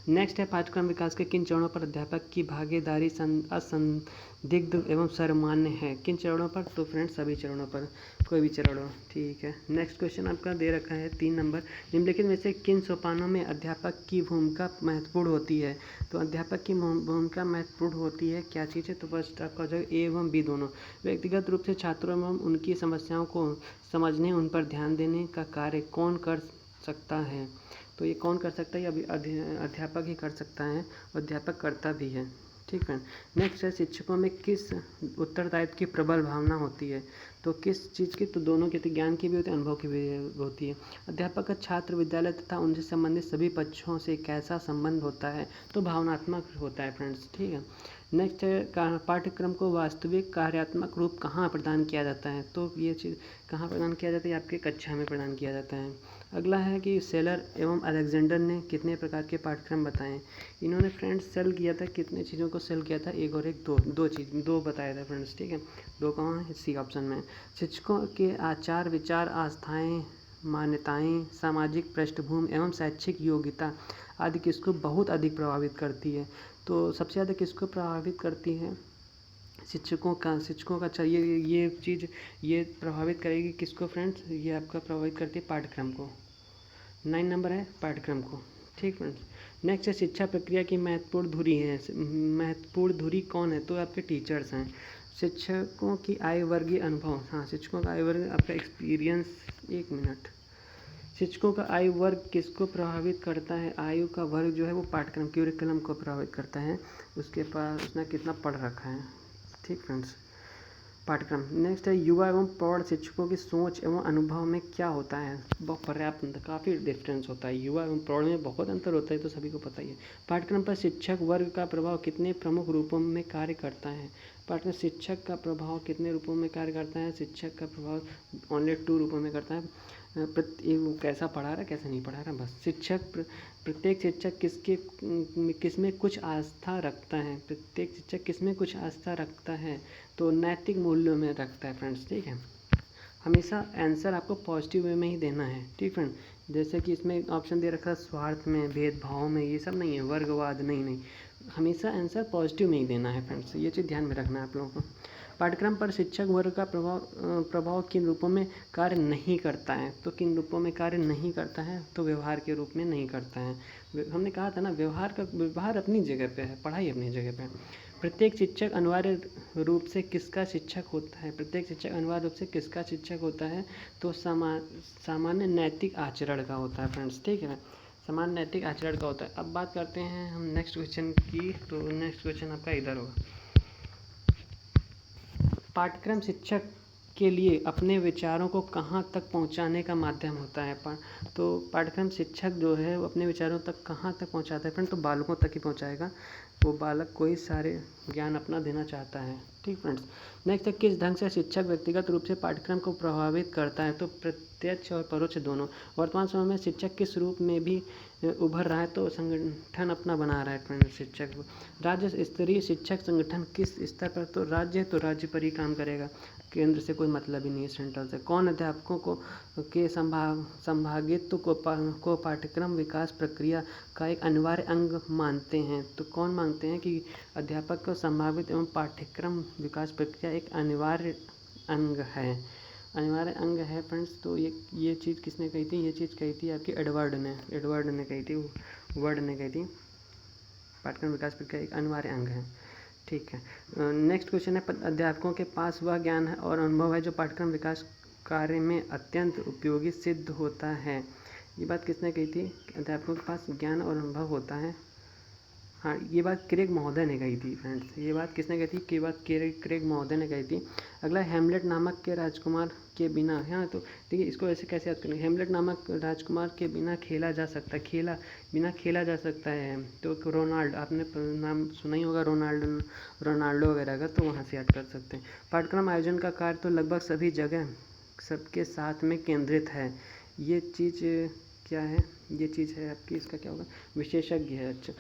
नेक्स्ट है पाठ्यक्रम विकास के किन चरणों पर अध्यापक की भागीदारी असंदिग्ध एवं सर्वमान्य है। किन चरणों पर, तो फ्रेंड्स सभी चरणों पर, कोई भी चरण हो, ठीक है। नेक्स्ट क्वेश्चन आपका दे रखा है 3 नंबर, निम्नलिखित में से किन सोपानों में अध्यापक की भूमिका महत्वपूर्ण होती है, तो अध्यापक की भूमिका महत्वपूर्ण होती है, क्या चीज़ है, तो फर्स्ट आपका हो जाएगा ए एवं बी दोनों। व्यक्तिगत रूप से छात्रों एवं उनकी समस्याओं को समझने, उन पर ध्यान देने का कार्य कौन कर सकता है, तो ये कौन कर सकता है, ये अभी अध्यापक ही कर सकता है, अध्यापक करता भी है, ठीक है। नेक्स्ट है शिक्षकों में किस उत्तरदायित्व की प्रबल भावना होती है, तो किस चीज़ की, तो दोनों की, ज्ञान की भी होती है, अनुभव की भी होती है। अध्यापक का छात्र, विद्यालय तथा उनसे संबंधित सभी पक्षों से कैसा संबंध होता है, तो भावनात्मक होता है फ्रेंड्स, ठीक है। नेक्स्ट है पाठ्यक्रम को वास्तविक कार्यात्मक रूप कहाँ प्रदान किया जाता है, तो ये चीज़ कहाँ प्रदान किया जाता है, आपके कक्षा में प्रदान किया जाता है। अगला है कि सेलर एवं अलेक्जेंडर ने कितने प्रकार के पाठ्यक्रम बताए। इन्होंने फ्रेंड्स सेल किया था, कितने चीज़ों को सेल किया था, एक और एक, दो बताया था फ्रेंड्स, ठीक है। 2 कहाँ है, सी ऑप्शन में। शिक्षकों के आचार विचार, आस्थाएं, मान्यताएं, सामाजिक पृष्ठभूमि एवं शैक्षिक योग्यता आदि किसको बहुत अधिक प्रभावित करती है, तो सबसे ज़्यादा किसको प्रभावित करती है, शिक्षकों का चाहिए, ये चीज़ ये प्रभावित करेगी किसको फ्रेंड्स, ये आपका प्रभावित करती है पाठ्यक्रम को। 9 नंबर है पाठ्यक्रम को, ठीक फ्रेंड्स। नेक्स्ट है शिक्षा प्रक्रिया की महत्वपूर्ण धुरी कौन है, तो आपके टीचर्स हैं। शिक्षकों की आयु वर्गीय अनुभव, हाँ शिक्षकों का आयु वर्ग आपका एक्सपीरियंस, 1 मिनट। शिक्षकों का आयु वर्ग किसको प्रभावित करता है, आयु का वर्ग जो है वो पाठ्यक्रम करिकुलम को प्रभावित करता है, उसके पास उसने कितना पढ़ रखा है, ठीक फ्रेंड्स, पाठ्यक्रम। नेक्स्ट है युवा एवं प्रौढ़ शिक्षकों की सोच एवं अनुभव में क्या होता है, बहुत पर्याप्त अंतर, काफ़ी डिफरेंस होता है, युवा एवं प्रौढ़ में बहुत अंतर होता है, तो सभी को पता ही है। पाठ्यक्रम पर शिक्षक वर्ग का प्रभाव कितने प्रमुख रूपों में कार्य करता है, पाठ्यक्रम शिक्षक का प्रभाव कितने रूपों में कार्य करता है, शिक्षक का प्रभाव ओनली 2 रूपों में करता है। वो कैसा पढ़ा रहा है, कैसा नहीं पढ़ा रहा, बस। प्रत्येक शिक्षक किसमें कुछ आस्था रखता है, प्रत्येक शिक्षक किसमें कुछ आस्था रखता है, तो नैतिक मूल्यों में रखता है फ्रेंड्स, ठीक है। हमेशा आंसर आपको पॉजिटिव वे में ही देना है, ठीक फ्रेंड। जैसे कि इसमें ऑप्शन दे रखा है स्वार्थ में, भेदभाव में, ये सब नहीं है, वर्गवाद नहीं, हमेशा आंसर पॉजिटिव में ही देना है फ्रेंड्स, ये चीज़ ध्यान में रखना है आप लोगों को। पाठ्यक्रम पर शिक्षक वर्ग का प्रभाव किन रूपों में कार्य नहीं करता है? तो किन रूपों में कार्य नहीं करता है? तो व्यवहार के रूप में नहीं करता है। हमने कहा था ना, व्यवहार अपनी जगह पे है, पढ़ाई अपनी जगह पे है। प्रत्येक शिक्षक अनिवार्य रूप से किसका शिक्षक होता है? प्रत्येक शिक्षक अनिवार्य रूप से किसका शिक्षक होता है? तो सामान्य नैतिक आचरण का होता है फ्रेंड्स, ठीक है ना, सामान्य नैतिक आचरण का होता है। अब बात करते हैं हम नेक्स्ट क्वेश्चन की। तो नेक्स्ट क्वेश्चन आपका इधर होगा। पाठ्यक्रम शिक्षक के लिए अपने विचारों को कहाँ तक पहुँचाने का माध्यम होता है? तो पाठ्यक्रम शिक्षक जो है वो अपने विचारों तक कहाँ तक पहुँचाता है फ्रेंड? तो बालकों तक ही पहुँचाएगा। वो बालक को ही सारे ज्ञान अपना देना चाहता है, ठीक फ्रेंड्स। नेक्स्ट है, किस ढंग से शिक्षक व्यक्तिगत रूप से पाठ्यक्रम को प्रभावित करता है? तो प्रत्यक्ष और परोक्ष दोनों। वर्तमान समय में शिक्षक किस रूप में भी उभर रहा है? तो संगठन अपना बना रहा है फ्रेंड्स शिक्षक। राज्य स्तरीय शिक्षक संगठन किस स्तर पर? तो राज्य पर ही काम करेगा, केंद्र से कोई मतलब ही नहीं है, सेंट्रल से। कौन अध्यापकों को के संभागित्व को पाठ्यक्रम विकास प्रक्रिया का एक अनिवार्य अंग मानते हैं? तो कौन मानते हैं कि अध्यापक को संभावित एवं पाठ्यक्रम विकास प्रक्रिया एक अनिवार्य अंग है? अनिवार्य अंग है फ्रेंड्स। तो ये चीज़ किसने कही थी? ये चीज़ कही थी आपकी एडवर्ड ने कही थी, वर्ड ने कही थी। पाठ्यक्रम विकास प्रक्रिया एक अनिवार्य अंग है, ठीक है। नेक्स्ट क्वेश्चन है, अध्यापकों के पास वह ज्ञान है और अनुभव है जो पाठ्यक्रम विकास कार्य में अत्यंत उपयोगी सिद्ध होता है। ये बात किसने कही थी? अध्यापकों के पास ज्ञान और अनुभव होता है। हाँ, ये बात क्रेग महोदय ने कही थी फ्रेंड्स। ये बात किसने कही थी? ये बात क्रेग महोदय ने कही थी। अगला, हेमलेट नामक के राजकुमार के बिना, हाँ तो देखिए इसको ऐसे कैसे याद करेंगे? हेमलेट नामक राजकुमार के बिना खेला जा सकता है, बिना खेला जा सकता है। तो रोनाल्डो, आपने नाम सुना ही होगा रोनाल्डो वगैरह का, तो वहाँ से याद कर सकते हैं। पाठ्यक्रम आयोजन का कार्य तो लगभग सभी जगह सबके साथ में केंद्रित है। ये चीज़ क्या है? ये चीज़ है आपकी, इसका क्या होगा? विशेषज्ञ है। अच्छा,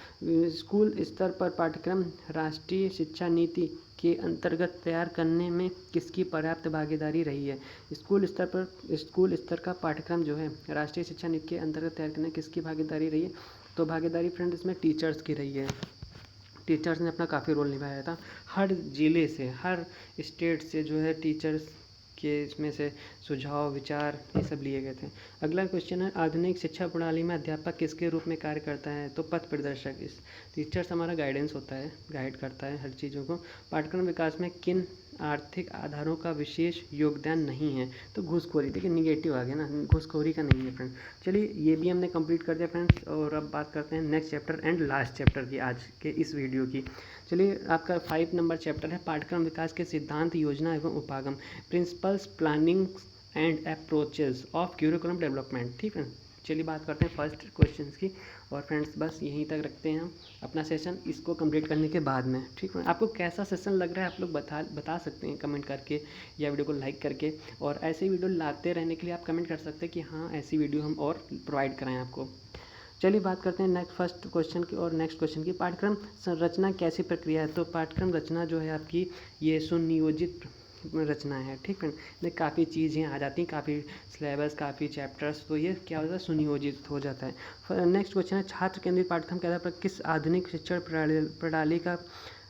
स्कूल स्तर पर पाठ्यक्रम राष्ट्रीय शिक्षा नीति के अंतर्गत तैयार करने में किसकी पर्याप्त भागीदारी रही है? स्कूल स्तर का पाठ्यक्रम जो है राष्ट्रीय शिक्षा नीति के अंतर्गत तैयार करने में किसकी भागीदारी रही है? तो भागीदारी फ्रेंड इसमें टीचर्स की रही है। टीचर्स ने अपना काफ़ी रोल निभाया था। हर ज़िले से, हर स्टेट से जो है टीचर्स के इसमें से सुझाव, विचार ये सब लिए गए थे। अगला क्वेश्चन है, आधुनिक शिक्षा प्रणाली में अध्यापक किसके रूप में कार्य करता है? तो पथ प्रदर्शक। इस टीचर्स हमारा गाइडेंस होता है, गाइड करता है हर चीज़ों को। पाठ्यक्रम विकास में किन आर्थिक आधारों का विशेष योगदान नहीं है? तो घूसखोरी। देखिए निगेटिव आ गया ना, घूसखोरी का नहीं है फ्रेंड। चलिए ये भी हमने कंप्लीट कर दिया फ्रेंड्स। और अब बात करते हैं next chapter and last chapter की, आज के इस वीडियो की। चलिए आपका 5 नंबर चैप्टर है, पाठ्यक्रम विकास के सिद्धांत, योजना एवं उपागम, principles, planning and approaches of curriculum development, ठीक है। चलिए बात करते हैं फर्स्ट क्वेश्चन की। और फ्रेंड्स बस यहीं तक रखते हैं हम अपना सेशन, इसको कंप्लीट करने के बाद में, ठीक है। आपको कैसा सेशन लग रहा है आप लोग बता सकते हैं कमेंट करके या वीडियो को लाइक करके। और ऐसे वीडियो लाते रहने के लिए आप कमेंट कर सकते हैं कि हाँ ऐसी वीडियो हम और प्रोवाइड कराएँ आपको। चलिए बात करते हैं नेक्स्ट फर्स्ट क्वेश्चन की और नेक्स्ट क्वेश्चन की। पाठ्यक्रम संरचना कैसी प्रक्रिया है? तो पाठ्यक्रम रचना जो है आपकी ये सुनियोजित रचना है, ठीक है। इसमें काफ़ी चीज़ें आ जाती हैं, काफ़ी सिलेबस, काफ़ी चैप्टर्स, तो ये क्या होता है? सुनियोजित हो जाता है। नेक्स्ट क्वेश्चन है, छात्र केंद्रित पाठ्यक्रम के आधार पर किस आधुनिक शिक्षण प्रणाली का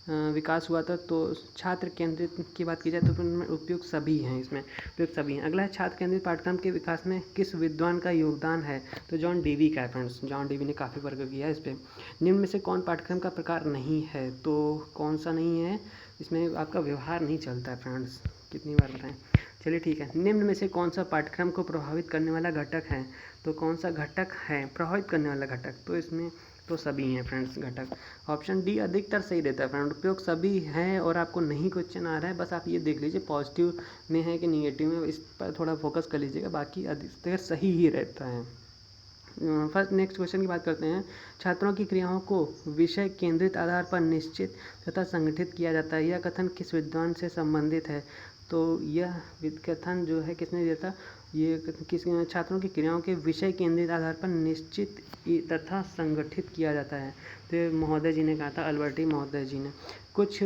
विकास हुआ था? तो छात्र केंद्रित की बात की जाए तो उनमें उपयुक्त सभी हैं, इसमें उपयुक्त सभी हैं। अगला है, छात्र केंद्रित पाठ्यक्रम के विकास में किस विद्वान का योगदान है? तो जॉन डेवी का है फ्रेंड्स, जॉन डेवी ने काफ़ी वर्क किया है इस पर। निम्न में से कौन पाठ्यक्रम का प्रकार नहीं है? तो कौन सा नहीं है? इसमें आपका व्यवहार नहीं चलता है फ्रेंड्स, कितनी बार बताएं। चलिए ठीक है, निम्न में से कौन सा पाठ्यक्रम को प्रभावित करने वाला घटक है? तो कौन सा घटक है प्रभावित करने वाला घटक? तो इसमें तो सभी हैं फ्रेंड्स घटक। ऑप्शन डी अधिकतर सही रहता है फ्रेंड, उपयोग सभी हैं। और आपको नहीं क्वेश्चन आ रहा है, बस आप ये देख लीजिए पॉजिटिव में है कि निगेटिव में, इस पर थोड़ा फोकस कर लीजिएगा, बाकी अधिकतर सही ही रहता है। फर्स्ट नेक्स्ट क्वेश्चन की बात करते हैं, छात्रों की क्रियाओं को विषय केंद्रित आधार पर निश्चित तथा संगठित किया जाता है, यह कथन किस विद्वान से संबंधित है? तो यह कथन जो है किसने दिया था? ये किस छात्रों की क्रियाओं के विषय केंद्रित आधार पर निश्चित तथा संगठित किया जाता है। तो ये महोदय जी ने कहा था, अल्बर्टी महोदय जी ने। कुछ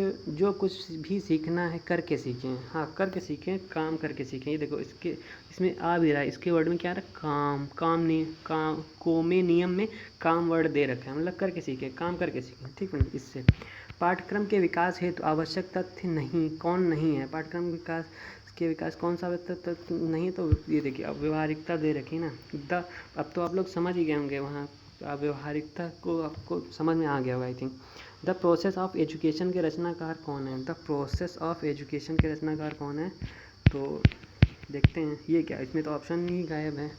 भी सीखना है करके सीखें। हाँ, करके सीखें, काम करके सीखें। ये देखो इसमें आ भी रहा है, इसके वर्ड में क्या आ रहा है, काम नहीं, कोमे नियम में काम वर्ड दे रखा है, मतलब करके सीखें, काम करके सीखें। ठीक है। इससे पाठ्यक्रम के विकास हेतु आवश्यक तथ्य नहीं, कौन नहीं है पाठ्यक्रम विकास कौन सा तथ्य नहीं, तो ये देखिए अब व्यवहारिकता दे रखी ना अब तो आप लोग समझ ही गए होंगे, वहाँ व्यवहारिकता को आपको समझ में आ गया होगा I think. The process of education के रचनाकार कौन है? द प्रोसेस ऑफ एजुकेशन के रचनाकार कौन है? तो देखते हैं ये क्या, इसमें तो ऑप्शन ही गायब है।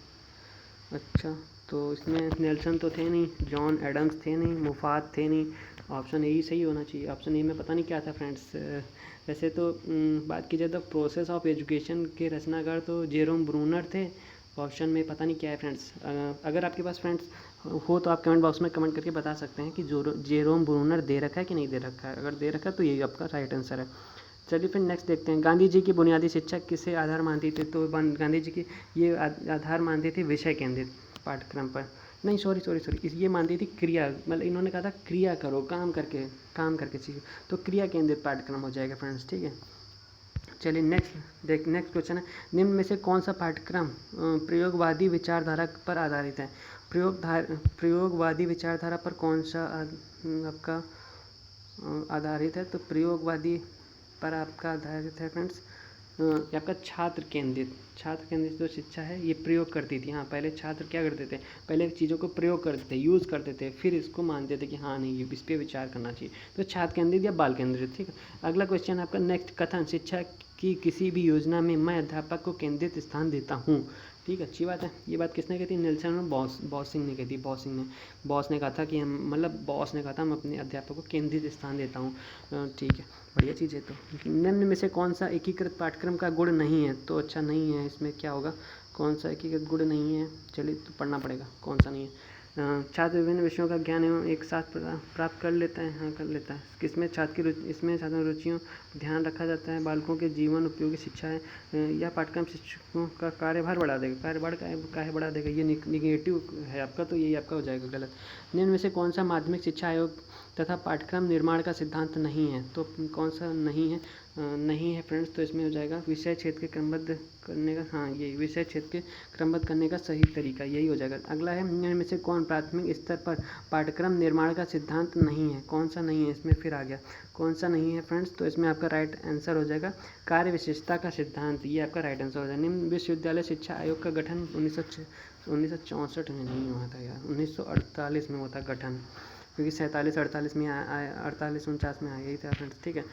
अच्छा, तो इसमें नेल्सन तो थे नहीं, जॉन एडम्स थे नहीं, मुफात थे नहीं, ऑप्शन ए ही सही होना चाहिए। ऑप्शन ए में पता नहीं क्या था फ्रेंड्स। वैसे तो बात की जाए तो प्रोसेस ऑफ एजुकेशन के रचनाकार तो जेरोम ब्रूनर थे। ऑप्शन में पता नहीं क्या है फ्रेंड्स। अगर आपके पास फ्रेंड्स हो तो आप कमेंट बॉक्स में कमेंट करके बता सकते हैं कि जेरोम ब्रूनर दे रखा है कि नहीं दे रखा है। अगर दे रखा है तो यही आपका राइट आंसर है। चलिए फिर नेक्स्ट देखते हैं, गांधी जी की बुनियादी शिक्षा किसे आधार मानती थी? तो गांधी जी की ये आधार मानती थी विषय केंद्रित पाठ्यक्रम पर। नहीं, सॉरी, ये मानती थी क्रिया, मतलब इन्होंने कहा था क्रिया करो, काम करके सीखो, तो क्रिया केंद्रित पाठ्यक्रम हो जाएगा फ्रेंड्स। ठीक है। चलिए नेक्स्ट क्वेश्चन है, निम्न में से कौन सा पाठ्यक्रम प्रयोगवादी विचारधारा पर आधारित है? प्रयोगवादी विचारधारा पर कौन सा आपका आधारित है? तो प्रयोगवादी पर आपका आधारित है फ्रेंड्स आपका छात्र केंद्रित जो शिक्षा है ये प्रयोग करती थी। हाँ, पहले छात्र क्या करते थे, पहले चीज़ों को प्रयोग करते थे, यूज़ करते थे, फिर इसको मानते थे कि हाँ नहीं इस पर विचार करना चाहिए। तो छात्र केंद्रित या बाल केंद्रित। ठीक है। अगला क्वेश्चन आपका नेक्स्ट, कथन शिक्षा की किसी भी योजना में मैं अध्यापक को केंद्रित स्थान देता हूँ। ठीक, अच्छी बात है। ये बात किसने कही थी? नेल्सन और बॉसिंग ने कही थी। बॉस ने कहा था कि बॉस ने कहा था मैं अपने अध्यापक को केंद्रित स्थान देता हूँ। ठीक है, बढ़िया चीज़ है। तो निम्न में से कौन सा एकीकृत पाठ्यक्रम का गुण नहीं है? तो अच्छा नहीं है, इसमें क्या होगा, कौन सा एकीकृत गुण नहीं है? चलिए तो पढ़ना पड़ेगा कौन सा नहीं है। छात्र विभिन्न विषयों का ज्ञान एवं एक साथ प्राप्त कर लेता है। हाँ, कर लेता है। इसमें छात्रों की रुचियों ध्यान रखा जाता है। बालकों के जीवन उपयोगी शिक्षा है। यह पाठ्यक्रम शिक्षकों का कार्यभार बढ़ा देगा। कार्यभार काहे बढ़ा देगा? ये निगेटिव है आपका, तो यही आपका हो जाएगा गलत। निम्न में से कौन सा माध्यमिक शिक्षा आयोग तथा पाठ्यक्रम निर्माण का सिद्धांत नहीं है? तो कौन सा नहीं है फ्रेंड्स? तो इसमें हो जाएगा विषय क्षेत्र के क्रमबद्ध करने का। हाँ, यही विषय क्षेत्र के क्रमबद्ध करने का सही तरीका यही हो जाएगा। अगला है, निम्न में से कौन प्राथमिक स्तर पर पाठ्यक्रम निर्माण का सिद्धांत नहीं है? कौन सा नहीं है? इसमें फिर आ गया कौन सा नहीं है फ्रेंड्स? तो इसमें आपका राइट आंसर हो जाएगा कार्य विशेषता का सिद्धांत। ये आपका राइट आंसर हो जाएगा। निम्न विश्वविद्यालय शिक्षा आयोग का गठन 1964 में नहीं हुआ था यार, 1948 में हुआ था गठन, क्योंकि 47-48 में 48-49 में आ गई था फ्रेंड्स। ठीक है।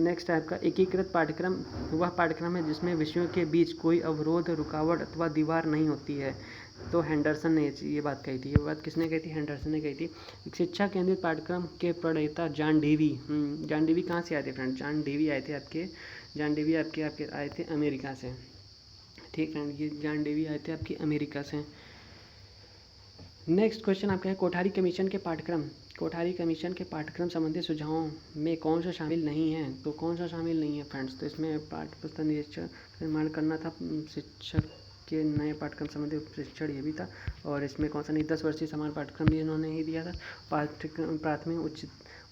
नेक्स्ट है आपका एकीकृत पाठ्यक्रम वह पाठ्यक्रम है जिसमें विषयों के बीच कोई अवरोध, रुकावट अथवा दीवार नहीं होती है। तो हैंडरसन ने ये बात कही थी। ये बात किसने कही थी? हैंडरसन ने कही थी। शिक्षा केंद्रित पाठ्यक्रम के प्रणेता जॉन डेवी। जॉन डेवी कहाँ से आए थे फ्रेंड? जॉन डेवी आपके आए थे अमेरिका से। ठीक फ्रेंड, ये जॉन डेवी आए थे आपके अमेरिका से। नेक्स्ट क्वेश्चन आपका है, कोठारी कमीशन के पाठ्यक्रम संबंधी सुझावों में कौन सा शामिल नहीं है? तो कौन सा शामिल नहीं है फ्रेंड्स? तो इसमें पाठ्य पुस्तक निर्माण करना था, शिक्षक के नए पाठ्यक्रम संबंधी प्रशिक्षण ये भी था, और इसमें कौन सा नहीं, 10 वर्षीय समान पाठ्यक्रम भी इन्होंने ही दिया था। पाठ्यक्रम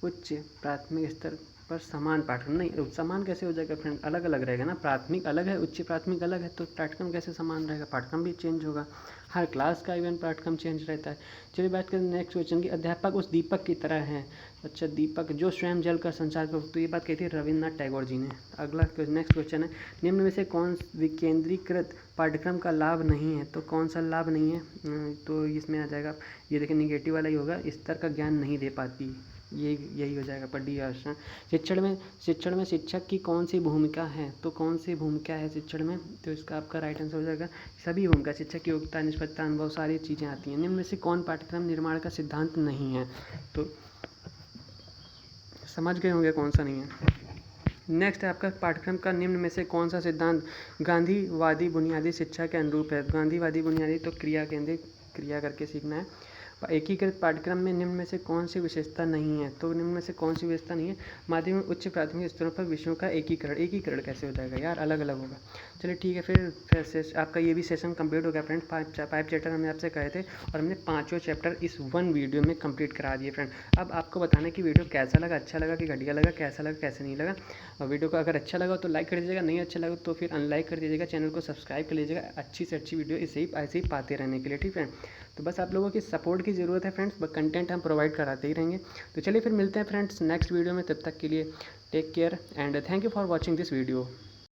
उच्च प्राथमिक स्तर पर समान पाठ्यक्रम नहीं, समान कैसे हो जाएगा फ्रेंड? अलग अलग रहेगा ना, प्राथमिक अलग है, उच्च प्राथमिक अलग है, तो पाठ्यक्रम कैसे समान रहेगा? पाठ्यक्रम भी चेंज होगा, हर क्लास का इवन पाठ्यक्रम चेंज रहता है। चलिए बात करें नेक्स्ट क्वेश्चन की, अध्यापक उस दीपक की तरह है। अच्छा, दीपक जो स्वयं जल का संचार कर, तो ये बात कही थी रविन्द्रनाथ टैगोर जी ने। अगला नेक्स्ट क्वेश्चन है, निम्न में से कौन विकेंद्रीकृत पाठ्यक्रम का लाभ नहीं है? तो कौन सा लाभ नहीं है? तो इसमें आ जाएगा, ये देखिए निगेटिव वाला ही होगा, स्तर का ज्ञान नहीं दे पाती, यही हो जाएगा पर डी ऑप्शन। शिक्षण में शिक्षक की कौन सी भूमिका है? तो कौन सी भूमिका है शिक्षण में? तो इसका आपका राइट आंसर हो जाएगा सभी भूमिका, शिक्षक की योग्यता, निष्पक्षता, अनुभव, सारी चीज़ें आती हैं। निम्न में से कौन पाठ्यक्रम निर्माण का सिद्धांत नहीं है? तो समझ गए होंगे कौन सा नहीं है। नेक्स्ट है आपका, पाठ्यक्रम का निम्न में से कौन सा सिद्धांत गांधीवादी बुनियादी शिक्षा के अनुरूप है? गांधीवादी बुनियादी तो क्रिया केंद्रित, क्रिया करके सीखना है। एकीकृत पाठ्यक्रम में निम्न में से कौन सी विशेषता नहीं है? तो निम्न में से कौन सी विशेषता नहीं है? माध्यमिक उच्च प्राथमिक स्तरों पर विषयों का एकीकरण कैसे हो जाएगा यार? अलग अलग होगा। चलिए ठीक है, फिर आपका ये भी सेशन कंप्लीट हो गया फ्रेंड। 5 चैप्टर हमने आपसे कहे थे और हमने 5 चैप्टर इस 1 वीडियो में कंप्लीट करा दिए फ्रेंड। अब आपको बताना कि वीडियो कैसा लगा, अच्छा लगा कि घटिया लगा, कैसा लगा कैसे नहीं लगा। और वीडियो को अगर अच्छा लगा तो लाइक कर दीजिएगा, नहीं अच्छा लगा तो फिर अनलाइक कर दीजिएगा, चैनल को सब्सक्राइब कर लीजिएगा अच्छी से अच्छी वीडियो ऐसे ही पाते रहने के लिए, ठीक है। तो बस आप लोगों की सपोर्ट की ज़रूरत है फ्रेंड्स, कंटेंट हम प्रोवाइड कराते ही रहेंगे। तो चलिए फिर मिलते हैं फ्रेंड्स नेक्स्ट वीडियो में, तब तक के लिए take care and thank you for watching this video.